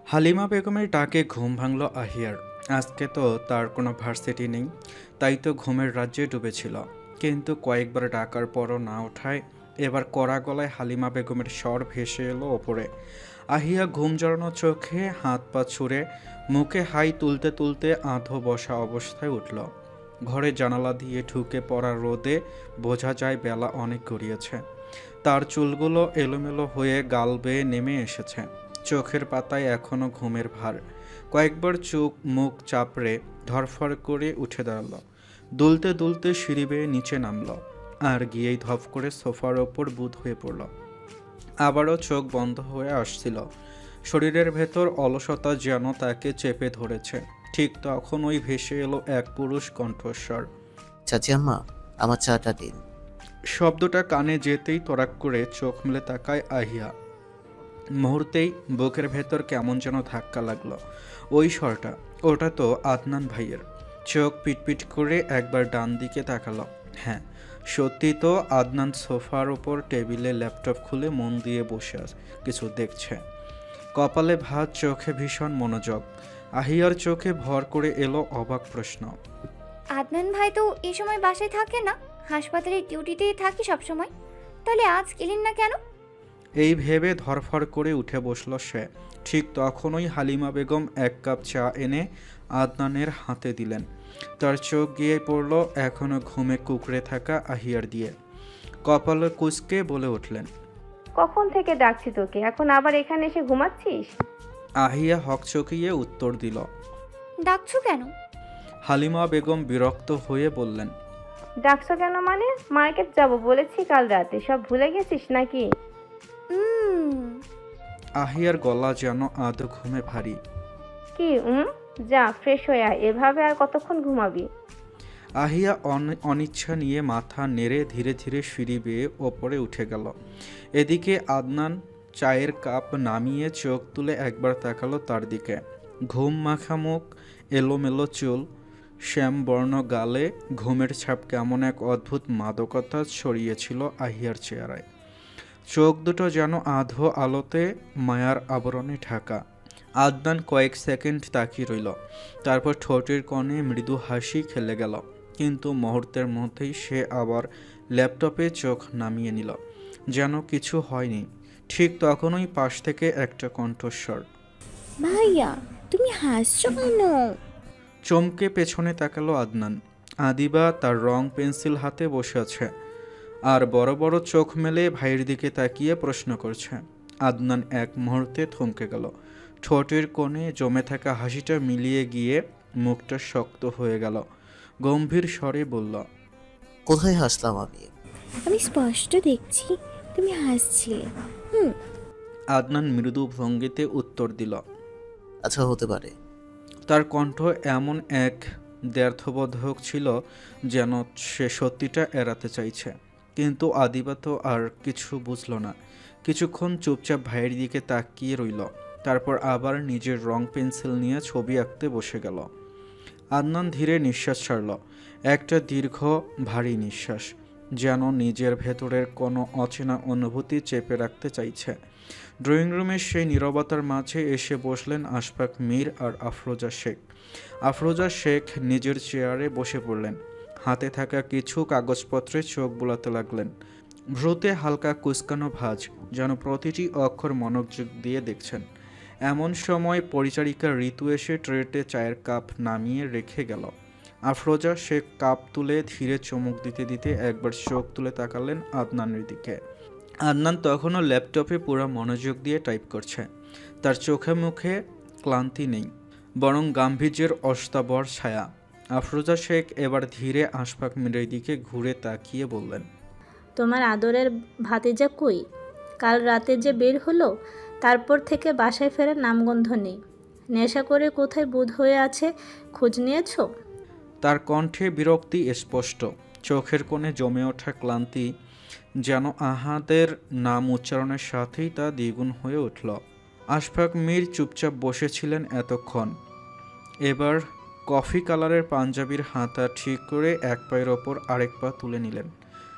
হালিমা বেগমের ডাকে ঘুম ভাঙল আহিয়ার। আজকে তো তার কোনো ভার্সিটি নেই, তাই তো ঘুমের রাজ্যে ডুবেছিল। কিন্তু কয়েকবার ডাকার পরও না ওঠায় এবার কড়া গলায় হালিমা বেগমের স্বর ভেসে এলো ওপরে। আহিয়া ঘুম জড়ানো চোখে হাত পা ছুঁড়ে মুখে হাই তুলতে তুলতে আধো বসা অবস্থায় উঠল। ঘরে জানালা দিয়ে ঢুকে পড়া রোদে বোঝা যায় বেলা অনেক গড়িয়েছে। তার চুলগুলো এলোমেলো হয়ে গাল বেয়ে নেমে এসেছে। চোখের পাতায় এখনো ঘুমের ভার। কয়েকবার চোখ মুখ চাপড়ে ধরফর করে উঠে দাঁড়ালো। দুলতে দুলতে সিঁড়ি বেয়ে নিচে নামলো আর গিয়েই ধপ করে সোফার ওপর বুঁদ হয়ে পড়ল। আবারও চোখ বন্ধ হয়ে আসছিল। শরীরের ভেতর অলসতা যেন তাকে চেপে ধরেছে। ঠিক তখন ওই ভেসে এলো এক পুরুষ কণ্ঠস্বর। চাচি আম্মা, আমার চাটা দিন। শব্দটা কানে যেতেই তড়াক করে চোখ মেলে তাকায় আহিয়া। মুহূর্তেই বুকের ভেতর কেমন যেন ধাক্কা লাগলো। ওই স্বরটা, ওটা তো আদনান ভাইয়ের। চোখ পিটপিট করে একবার ডান দিকে তাকালো। হ্যাঁ, সত্যি তো আদনান সোফার ওপর টেবিলে ল্যাপটপ খুলে মন দিয়ে বসে কিছু দেখছে। কপালে ভাঁজ, চোখে ভীষণ মনোযোগ। আহিয়ার চোখে ভর করে এলো অবাক প্রশ্ন। আদনান ভাই তো এই সময় বাসায় থাকে না, হাসপাতালের ডিউটিতেই থাকি সবসময়, তাহলে আজ এলেন না কেন? এই ভেবে ধরফর করে উঠে বসল সে। ঠিক তখনই হালিমা বেগম এক কাপ চা এনে আদনানের হাতে দিলেন। তার চোখ গিয়ে পড়ল এখনো ঘুমে কুকড়ে থাকা আহিয়ার দিয়ে। কপালে কুঁচকে বলে উঠলেন, কখন থেকে ডাকছি তোকে, এখন আবার এখানে এসে ঘুমাচ্ছিস? আহিয়া হকচকিয়ে উত্তর দিল, ডাকছো কেন? হালিমা বেগম বিরক্ত হয়ে বললেন, ডাকছো কেন মানে? মার্কেট যাব বলেছি কাল রাতে, সব ভুলে গেছিস নাকি? আহিয়ার গলা যেন আধো ঘুমে ভারী। কি যা ফ্রেশ হয়ে আয়, এভাবে আর কতক্ষণ ঘুমাবি? আহিয়া অনিচ্ছা নিয়ে মাথা নেড়ে ধীরে ধীরে সিঁড়ি বেয়ে ওপরে উঠে গেল। এদিকে আদনান চায়ের কাপ নামিয়ে চোখ তুলে একবার তাকালো তার দিকে। ঘুম মাখা মুখ, এলোমেলো চুল, শ্যামবর্ণ গালে ঘুমের ছাপ কেমন এক অদ্ভুত মাদকতা ছড়িয়েছিল আহিয়ার চেহারায়। চোখ দুটো যেন আধো আলোতে মায়ার আবরণে ঢাকা। আদনান কয়েক সেকেন্ড তাকিয়ে রইল, তারপর ঠোঁটের কোণে মৃদু হাসি খেলে গেল। কিন্তু মুহূর্তের মধ্যেই সে আবার ল্যাপটপে চোখ নামিয়ে নিল, যেন কিছু হয়নি। ঠিক তখনই পাশ থেকে একটা কণ্ঠস্বর, ভাইয়া তুমি হাসছো কেন? চমকে পেছনে তাকালো আদনান। আদিবা তার রং পেন্সিল হাতে বসে আছে আর বড় বড় চোখ মেলে ভাইয়ের দিকে তাকিয়ে প্রশ্ন করছে। আদনান এক মুহূর্তে থমকে গেল। ঠোঁটের কোণে জমে থাকা হাসিটা মিলিয়ে গিয়ে মুখটা শক্ত হয়ে গেল। গম্ভীর স্বরে বলল, কোথায় হাসলাম আমি? আমি স্পষ্ট দেখছি তুমি হাসছিলে। আদনান মৃদু ভঙ্গিতে উত্তর দিল, আচ্ছা, হতে পারে। তার কণ্ঠ এমন এক দ্ব্যর্থবোধক ছিল যেন সে সত্যিটা এড়াতে চাইছে। কিন্তু আদিবা তো আর কিছু বুঝল না। কিছুক্ষণ চুপচাপ ভাইয়ের দিকে তাকিয়ে রইল, তারপর আবার নিজের রং পেন্সিল নিয়ে ছবি আঁকতে বসে গেল। আদনান ধীরে নিঃশ্বাস ছাড়ল, একটা দীর্ঘ ভারী নিঃশ্বাস, যেন নিজের ভেতরের কোনো অচেনা অনুভূতি চেপে রাখতে চাইছে। ড্রয়িং রুমের সেই নীরবতার মাঝে এসে বসলেন আশফাক মীর আর আফরোজা শেখ। আফরোজা শেখ নিজের চেয়ারে বসে পড়লেন, হাতে থাকা কিছু কাগজপত্রে চোখ বুলাতে লাগলেন। ভ্রুতে হালকা কুঁচকানো ভাঁজ, যেন প্রতিটি অক্ষর মনোযোগ দিয়ে দেখছেন। এমন সময় পরিচারিকা ঋতু এসে ট্রেতে চায়ের কাপ নামিয়ে রেখে গেল। আফরোজা শেখ কাপ তুলে ধীরে চুমুক দিতে দিতে একবার চোখ তুলে তাকালেন আদনানের দিকে। আদনান তখনও ল্যাপটপে পুরো মনোযোগ দিয়ে টাইপ করছে। তার চোখে মুখে ক্লান্তি নেই, বরং গাম্ভীর্যের অস্তাবর ছায়া। আফরোজা শেখ এবার ধীরে আশফাক মীরের দিকে ঘুরে তাকিয়ে বললেন, তোমার আদরের ভাতিজা কই? কাল রাতে যে বের হলো, তারপর থেকে বাসায় ফেরার নামগন্ধ নেই। নেশা করে কোথায় বুঁদ হয়ে আছে, খোঁজ নিয়েছো? তার কণ্ঠে বিরক্তি স্পষ্ট, চোখের কোণে জমে ওঠা ক্লান্তি যেন আহাদের নাম উচ্চারণের সাথেই তা দ্বিগুণ হয়ে উঠল। আশফাক মীর চুপচাপ বসেছিলেন এতক্ষণ। এবার কফি কালারের পাঞ্জাবির হাতা ঠিক করে এক পায়ের ওপর আরেক পা তুলে নিলেন।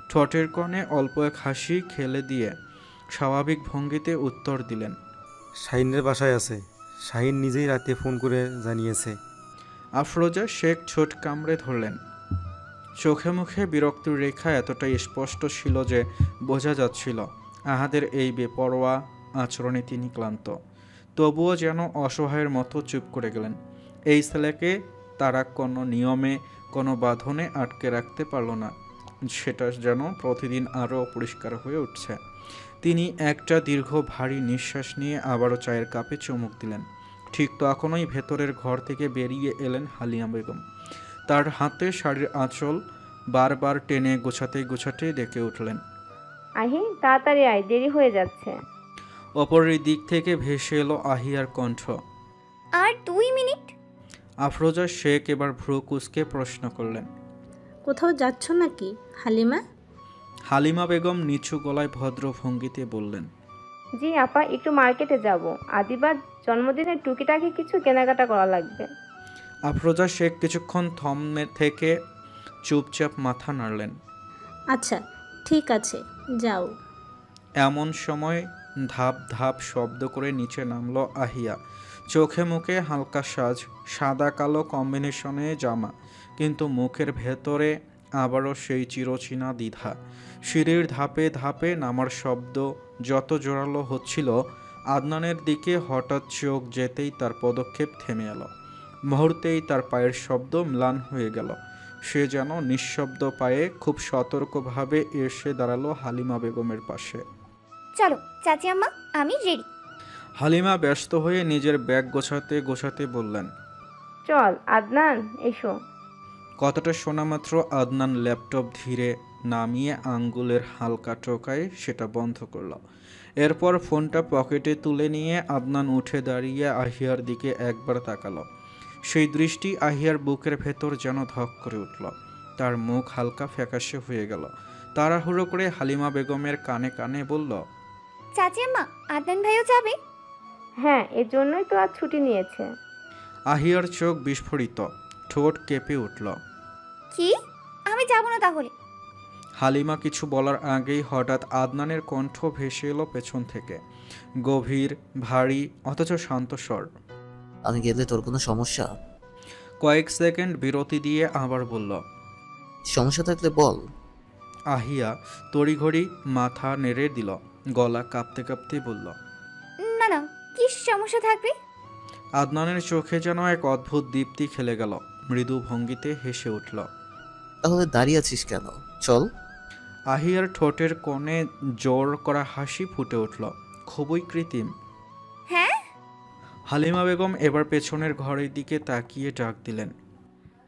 ঠোঁটের কোণে অল্প এক হাসি খেলে দিয়ে স্বাভাবিক ভঙ্গিতে উত্তর দিলেন। শাহিনের বাসায় আছে। শাহিন নিজেই রাতে ফোন করে জানিয়েছে। আফরোজা শেখ ঠোঁট কামড়ে ধরলেন। চোখে মুখে বিরক্তির রেখা এতটাই স্পষ্ট ছিল যে বোঝা যাচ্ছিল আহাদের এই বেপরোয়া আচরণে তিনি ক্লান্ত। তবুও যেন অসহায়ের মতো চুপ করে গেলেন। এই ছেলেকে তারা কোনো নিয়মে কোনো বাঁধনে আটকে রাখতে পারল না। সেটা যেন প্রতিদিন আরও অপরিষ্কার হয়ে উঠছে। তিনি একটা দীর্ঘ ভারী নিঃশ্বাস নিয়ে আবারও চায়ের কাপে চুমুক দিলেন। ঠিক তখনই ভেতরের ঘর থেকে বেরিয়ে এলেন হালিমা বেগম। তার হাতে শাড়ির আঁচল বারবার টেনে গোছাতে গোছাতে ডেকে উঠলেন। আহি তাড়াতাড়ি আয়, দেরি হয়ে যাচ্ছে। অপরের দিক থেকে ভেসে এলো আহিয়ার কণ্ঠ। আর 2 মিনিট। আফরোজা শেখ এবার ভ্রু কুঁচকে প্রশ্ন করলেন। কোথাও যাচ্ছ নাকি হালিমা? হালিমা বেগম নিচু গলায় ভদ্র ভঙ্গিতে বললেন। জি আপা, একটু মার্কেটে যাব। আদিবার জন্মদিনের টুকিটাকি কিছু কেনাকাটা করা লাগবে। আফরোজা শেখ কিছুক্ষণ থমনে থেকে চুপচাপ মাথা নাড়লেন। আচ্ছা ঠিক আছে, যাও। এমন সময় ধাপ ধাপ শব্দ করে নিচে নামলো আহিয়া। চোখে মুখে হালকা সাজ, সাদা কালো কম্বিনেশনে জামা, কিন্তু মুখের ভেতরে আবারও সেই চিরচেনা দ্বিধা। সিঁড়ির ধাপে ধাপে নামার শব্দ যত জোরালো হচ্ছিল, আদনানের দিকে হঠাৎ চোখ যেতেই তার পদক্ষেপ থেমে এলো। মুহূর্তেই তার পায়ের শব্দ ম্লান হয়ে গেল। সে যেন নিঃশব্দ পায়ে খুব সতর্কভাবে এসে দাঁড়ালো হালিমা বেগমের পাশে। চলো চাচি আম্মা, আমি রেডি। হালিমা ব্যস্ত হয়ে নিজের ব্যাগ গোছাতে গোছাতে বললেন। চল আদনান, এসো। কথাটা শোনা মাত্র আদনান ল্যাপটপ ধীরে নামিয়ে আঙ্গুলের হালকা টোকায় সেটা বন্ধ করল। এরপর ফোনটা পকেটে তুলে নিয়ে আদনান উঠে দাঁড়িয়ে আহিয়ার দিকে একবার তাকালো। সেই দৃষ্টি আহিয়ার বুকের ভেতর যেন ধক করে উঠল। তার মুখ হালকা ফ্যাকাশে হয়ে গেল। তাড়াহুড়ো করে হালিমা বেগমের কানে কানে বলল। চাচি আম্মা, আদনান ভাইও যাবে? হ্যাঁ, এর জন্যই তো আজ ছুটি নিয়েছে। আহিয়ার চোখ বিস্ফোরিত, ঠোঁট কেঁপে উঠল। কি? আমি যাব না তাহলে? হালিমা কিছু বলার আগেই হঠাৎ আদনানের কণ্ঠ ভেসে এলো পেছন থেকে, গভীর, ভারী, অথচ শান্ত স্বর। আমি গেলে তোর কোনো সমস্যা? কয়েক সেকেন্ড বিরতি দিয়ে আবার বলল। সমস্যা থাকলে বল। আহিয়া তড়িঘড়ি মাথা নেড়ে দিল, গলা কাঁপতে কাঁপতে বলল। না না, কি সমস্যা থাকবে? আদনানের চোখে যেন এক অদ্ভুত দীপ্তি খেলে গেল। মৃদু ভঙ্গিতে হেসে উঠল। তাহলে দাঁড়িয়ে আছিস কেন? চল। আহিয়ার ঠোঁটের কোণে জোর করা হাসি ফুটে উঠল, খুবই কৃত্রিম। হ্যাঁ? হালিমা বেগম এবার পেছনের ঘরের দিকে তাকিয়ে ডাক দিলেন।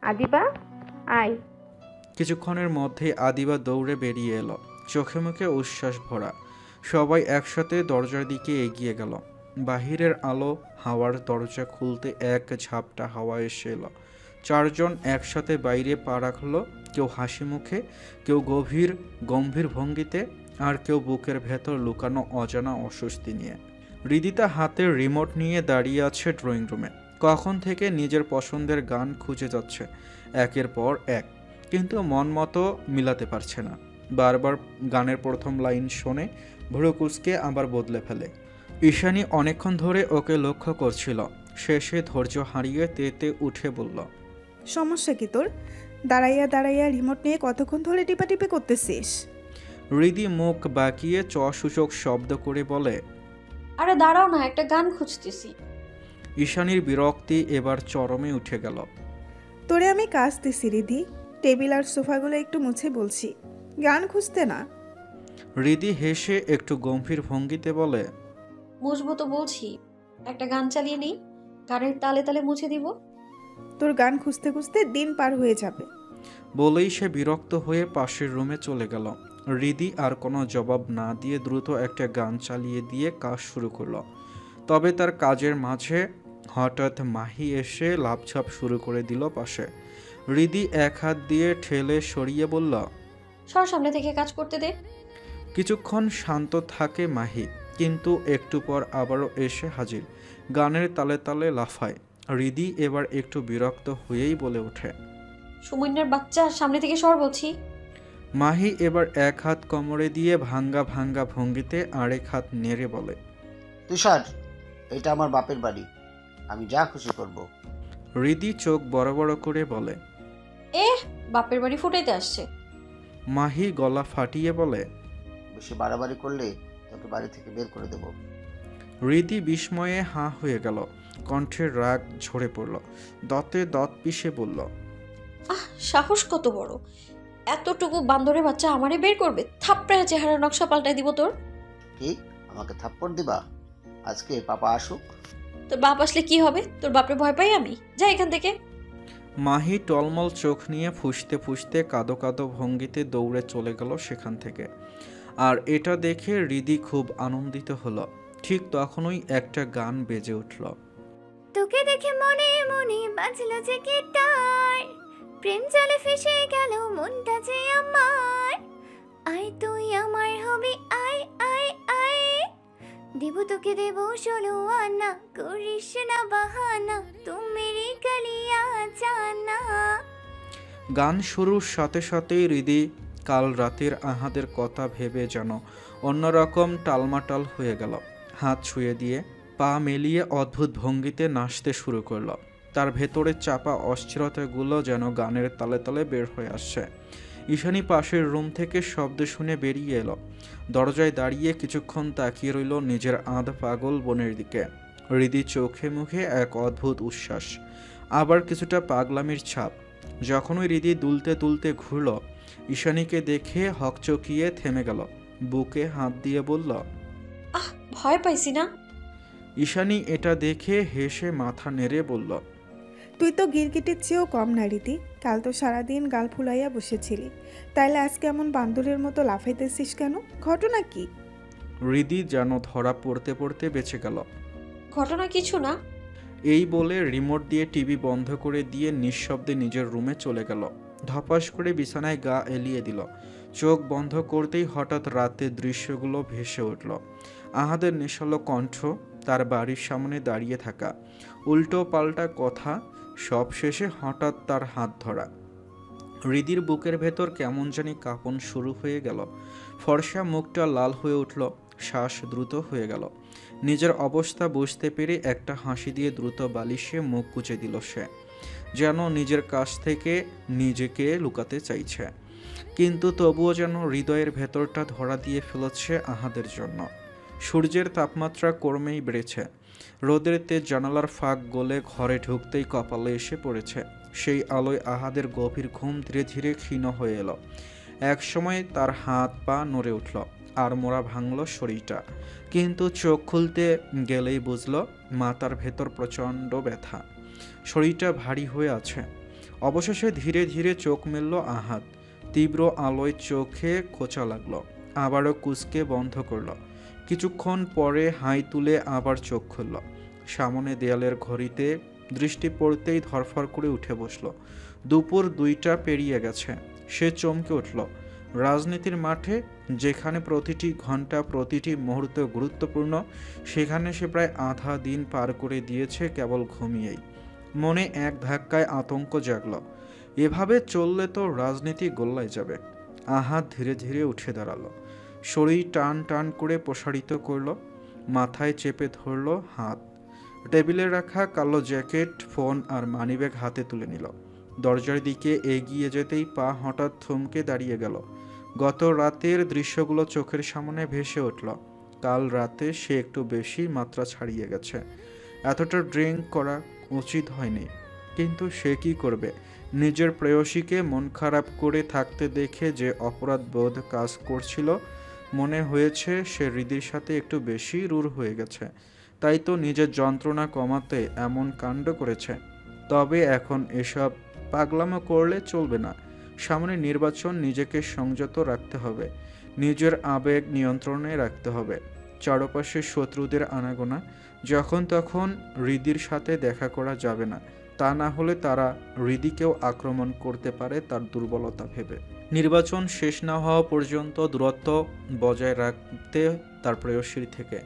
আদিবা, আয়। কিছুক্ষণের মধ্যেই আদিবা দৌড়ে বেরিয়ে এলো, চোখে মুখে উচ্ছ্বাস ভরা। সবাই একসাথে দরজার দিকে এগিয়ে গেল। বাহিরের আলো হাওয়ার দরজা খুলতে এক ঝাপটা হাওয়া এসে এলো। চারজন একসাথে বাইরে পা রাখল, কেউ হাসি মুখে, কেউ গম্ভীর ভঙ্গিতে, আর কেউ বুকের ভেতর লুকানো অজানা অস্বস্তি নিয়ে। হৃদিতা হাতের রিমোট নিয়ে দাঁড়িয়ে আছে ড্রয়িং রুমে। কখন থেকে নিজের পছন্দের গান খুঁজে যাচ্ছে একের পর এক, কিন্তু মন মতো মিলাতে পারছে না। বারবার গানের প্রথম লাইন শোনে, ভ্রু কুঁচকে আবার বদলে ফেলে। ঈশানী অনেকক্ষণ ধরে ওকে লক্ষ্য করছিল। শেষে ধৈর্য হারিয়ে তেতে উঠে বলল। সমস্যা কি তোর? দাঁড়াইয়া দাঁড়াইয়া রিমোট নিয়ে কতক্ষণ ধরে টিপাটিপি করতেছিস? হৃদি মুখ বাঁকিয়ে সূচক শব্দ করে বলে। আরে দাঁড়াও না, একটা গান খুঁজতেছি। ঈশানীর বিরক্তি এবার চরমে উঠে গেল। তোরে আমি কাজ দিছি রিধি, টেবিল আর সোফাগুলো একটু মুছে বলছি, গান খুঁজতে না। হৃদি হেসে একটু গম্ভীর ভঙ্গিতে বলে। মুছবো তো বলছি, একটা গান চালিয়ে নেই, গানের তালে তালে মুছে দিব। তোর গান খুঁজতে খুঁজতে দিন পার হয়ে যাবে। বলেই সে বিরক্ত হয়ে পাশের রুমে চলে গেল। হৃদি আর কোনো জবাব না দিয়ে দ্রুত একটা গান চালিয়ে দিয়ে কাজ শুরু করলো। তবে তার কাজের মাঝে হঠাৎ মাহি এসে লাফঝাপ শুরু করে দিল পাশে। হৃদি এক হাত দিয়ে ঠেলে সরিয়ে বলল। সর, সামনে থেকে কাজ করতে দে। কিছুক্ষণ শান্ত থাকে মাহি, কিন্তু একটু পর আবারও এসে হাজির, গানের তালে তালে লাফায়। হৃদি এবার একটু বিরক্ত হয়েই বলে ওঠে। সুমন্যার বাচ্চা, সামনে থেকে সর বলছি। মাহি এবার এক হাত কোমরে দিয়ে ভাঙ্গা ভাঙ্গা ভঙ্গিতে আরেক হাত নেড়ে বলে, তুষার, এটা আমার বাপের বাড়ি, আমি যা খুশি করব। হৃদি চোখ বড় বড় করে বলে। বাপের বাড়ি ফুটাইতে আসছে। মাহি গলা ফাটিয়ে বলে, বেশি বাড়াবাড়ি করলে তোকে বাড়ি থেকে বের করে দেব। হৃদি বিস্ময়ে হাঁ হয়ে গেল, কণ্ঠের রাগ ঝরে পড়ল, দাঁতে দাঁত পিষে বলল, সাহস কত বড়! এতটুকু বান্দরের বাচ্চা আমারে বের করবে? থাপড়ায় চেহারা নকশা পাল্টাই দিব তোর। কি, আমাকে থাপ্পড় দিবা? আজকে পাপা আসুক। তোর বাপ আসলে কি হবে? তোর বাপরে ভয় পাই আমি, যা এখান থেকে। মাহি টলমল চোখ নিয়ে ফুঁসতে ফুঁসতে কাঁদো কাঁদো ভঙ্গিতে দৌড়ে চলে গেল সেখান থেকে। আর এটা দেখে হৃদি খুব আনন্দিত হলো। ঠিক তখনই একটা গান বেজে উঠল। তোকে দেখে মনে মনে বাজলো যে গিটার, প্রেম জলে ফেসে গেল মনটা যে আমার। আয় তুই আমার হবি, আয় আয় আয়, দেব তোকে দেব 16 আনা, করিস না বাহানা, তুই মেরি গলিয়া জানা। গান শুরুর সাথে সাথেই হৃদি কাল রাতের আহাদের কথা ভেবে যেন অন্যরকম টালমাটাল হয়ে গেল। হাত ছুঁয়ে দিয়ে পা মেলিয়ে অদ্ভুত ভঙ্গিতে নাচতে শুরু করলো। তার ভেতরে চাপা অস্থিরতাগুলো যেন গানের তালে তালে বের হয়ে আসছে। ঈশানী পাশের রুম থেকে শব্দ শুনে বেরিয়ে এলো। দরজায় দাঁড়িয়ে কিছুক্ষণ তাকিয়ে রইল নিজের আধ পাগল বোনের দিকে। হৃদি চোখে মুখে এক অদ্ভুত উচ্ছ্বাস, আবার কিছুটা পাগলামির ছাপ। যখনই হৃদি দুলতে দুলতে ঘুরল, ঈশানীকে দেখে হকচকিয়ে থেমে গেল, বুকে হাত দিয়ে বলল, ভয় পাইছি না। ঈশানী এটা দেখে হেসে মাথা নেড়ে বলল, তুই তো গিরগিটির চেয়েও কম না রীতি। কাল তো সারাদিন গাল ফুলাইয়া বসেছিলি, তাইলে আজকে এমন বান্দরের মতো লাফাইতেছিস কেন? ঘটনা কি? হৃদি যেন ধরা পড়তে পড়তে বেঁচে গেল। ঘটনা কিছু না। এই বলে রিমোট দিয়ে টিভি বন্ধ করে দিয়ে নিঃশব্দে নিজের রুমে চলে গেল। ধপাস করে বিছানায় গা এলিয়ে দিল। চোখ বন্ধ করতেই হঠাৎ রাতের দৃশ্যগুলো ভেসে উঠল। আহাদের নেশালো কণ্ঠ, তার বাড়ির সামনে দাঁড়িয়ে থাকা, উল্টো পাল্টা কথা, সব শেষে হঠাৎ তার হাত ধরা। হৃদির বুকের ভেতর কেমন জানি কাঁপন শুরু হয়ে গেল। ফর্সা মুখটা লাল হয়ে উঠল, শ্বাস দ্রুত হয়ে গেল। নিজের অবস্থা বুঝতে পেরে একটা হাসি দিয়ে দ্রুত বালিশে মুখ কুঁচে দিল সে, যেন নিজের কাছ থেকে নিজেকে লুকাতে চাইছে, কিন্তু তবুও যেন হৃদয়ের ভেতরটা ধরা দিয়ে ফেলেছে আহাদের জন্য। সূর্যের তাপমাত্রা ক্রমেই বেড়েছে। রোদের তেজ জানালার ফাঁক গলে ঘরে ঢুকতেই কপালে এসে পড়েছে। সেই আলোয় আহাদের গভীর ঘুম ধীরে ধীরে ক্ষীণ হয়ে এলো। একসময় তার হাত পা নড়ে উঠল, আর মোড়া ভাঙল শরীরটা, কিন্তু চোখ খুলতে গেলেই বুঝল মাথার ভেতর প্রচণ্ড ব্যথা, শরীরটা ভারী হয়ে আছে। অবশেষে ধীরে ধীরে চোখ মেলল আহাদ। তীব্র আলোয় চোখে খোঁচা লাগলো, আবারও কুঁচকে বন্ধ করলো। কিছুক্ষণ পরে হাই তুলে আবার চোখ খুলল। সামনে দেয়ালের ঘড়িতে দৃষ্টি পড়তেই ধরফর করে উঠে বসল। দুপুর 2টা পেরিয়ে গেছে। সে চমকে উঠল। রাজনীতির মাঠে, যেখানে প্রতিটি ঘন্টা প্রতিটি মুহূর্ত গুরুত্বপূর্ণ, সেখানে সে প্রায় আধা দিন পার করে দিয়েছে কেবল ঘুমিয়েই। মনে এক ধাক্কায় আতঙ্ক জাগল। এভাবে চললে তো রাজনীতি গোল্লায় যাবে। আহাদ ধীরে ধীরে উঠে দাঁড়ালো, শরীর টান টান করে প্রসারিত করল, মাথায় চেপে ধরল হাত। টেবিলে রাখা কালো জ্যাকেট, ফোন আর মানিব্যাগ হাতে তুলে নিল। দরজার দিকে এগিয়ে যেতেই পা হঠাৎ থমকে দাঁড়িয়ে গেল। গত রাতের দৃশ্যগুলো চোখের সামনে ভেসে উঠল। কাল রাতে সে একটু বেশি মাত্রা ছাড়িয়ে গেছে। এতটা ড্রিঙ্ক করা উচিত হয়নি, কিন্তু সে কি করবে? নিজের প্রেয়সীকে মন খারাপ করে থাকতে দেখে যে অপরাধ বোধ কাজ করছিল, মনে হয়েছে সে হৃদির সাথে একটু বেশি রূঢ় হয়ে গেছে, তাই তো নিজের যন্ত্রণা কমাতে এমন কাণ্ড করেছে। তবে এখন এসব পাগলামো করলে চলবে না। সামনে নির্বাচন, নিজেকে সংযত রাখতে হবে, নিজের আবেগ নিয়ন্ত্রণে রাখতে হবে। চারপাশে শত্রুদের আনাগোনা, যখন তখন হৃদির সাথে দেখা করা যাবে না, তা না হলে তারা হৃদিকেও আক্রমণ করতে পারে তার দুর্বলতা ভেবে। নির্বাচন শেষ না হওয়া পর্যন্ত দূরত্ব বজায় রাখতে তার প্রেয়সীর থেকে।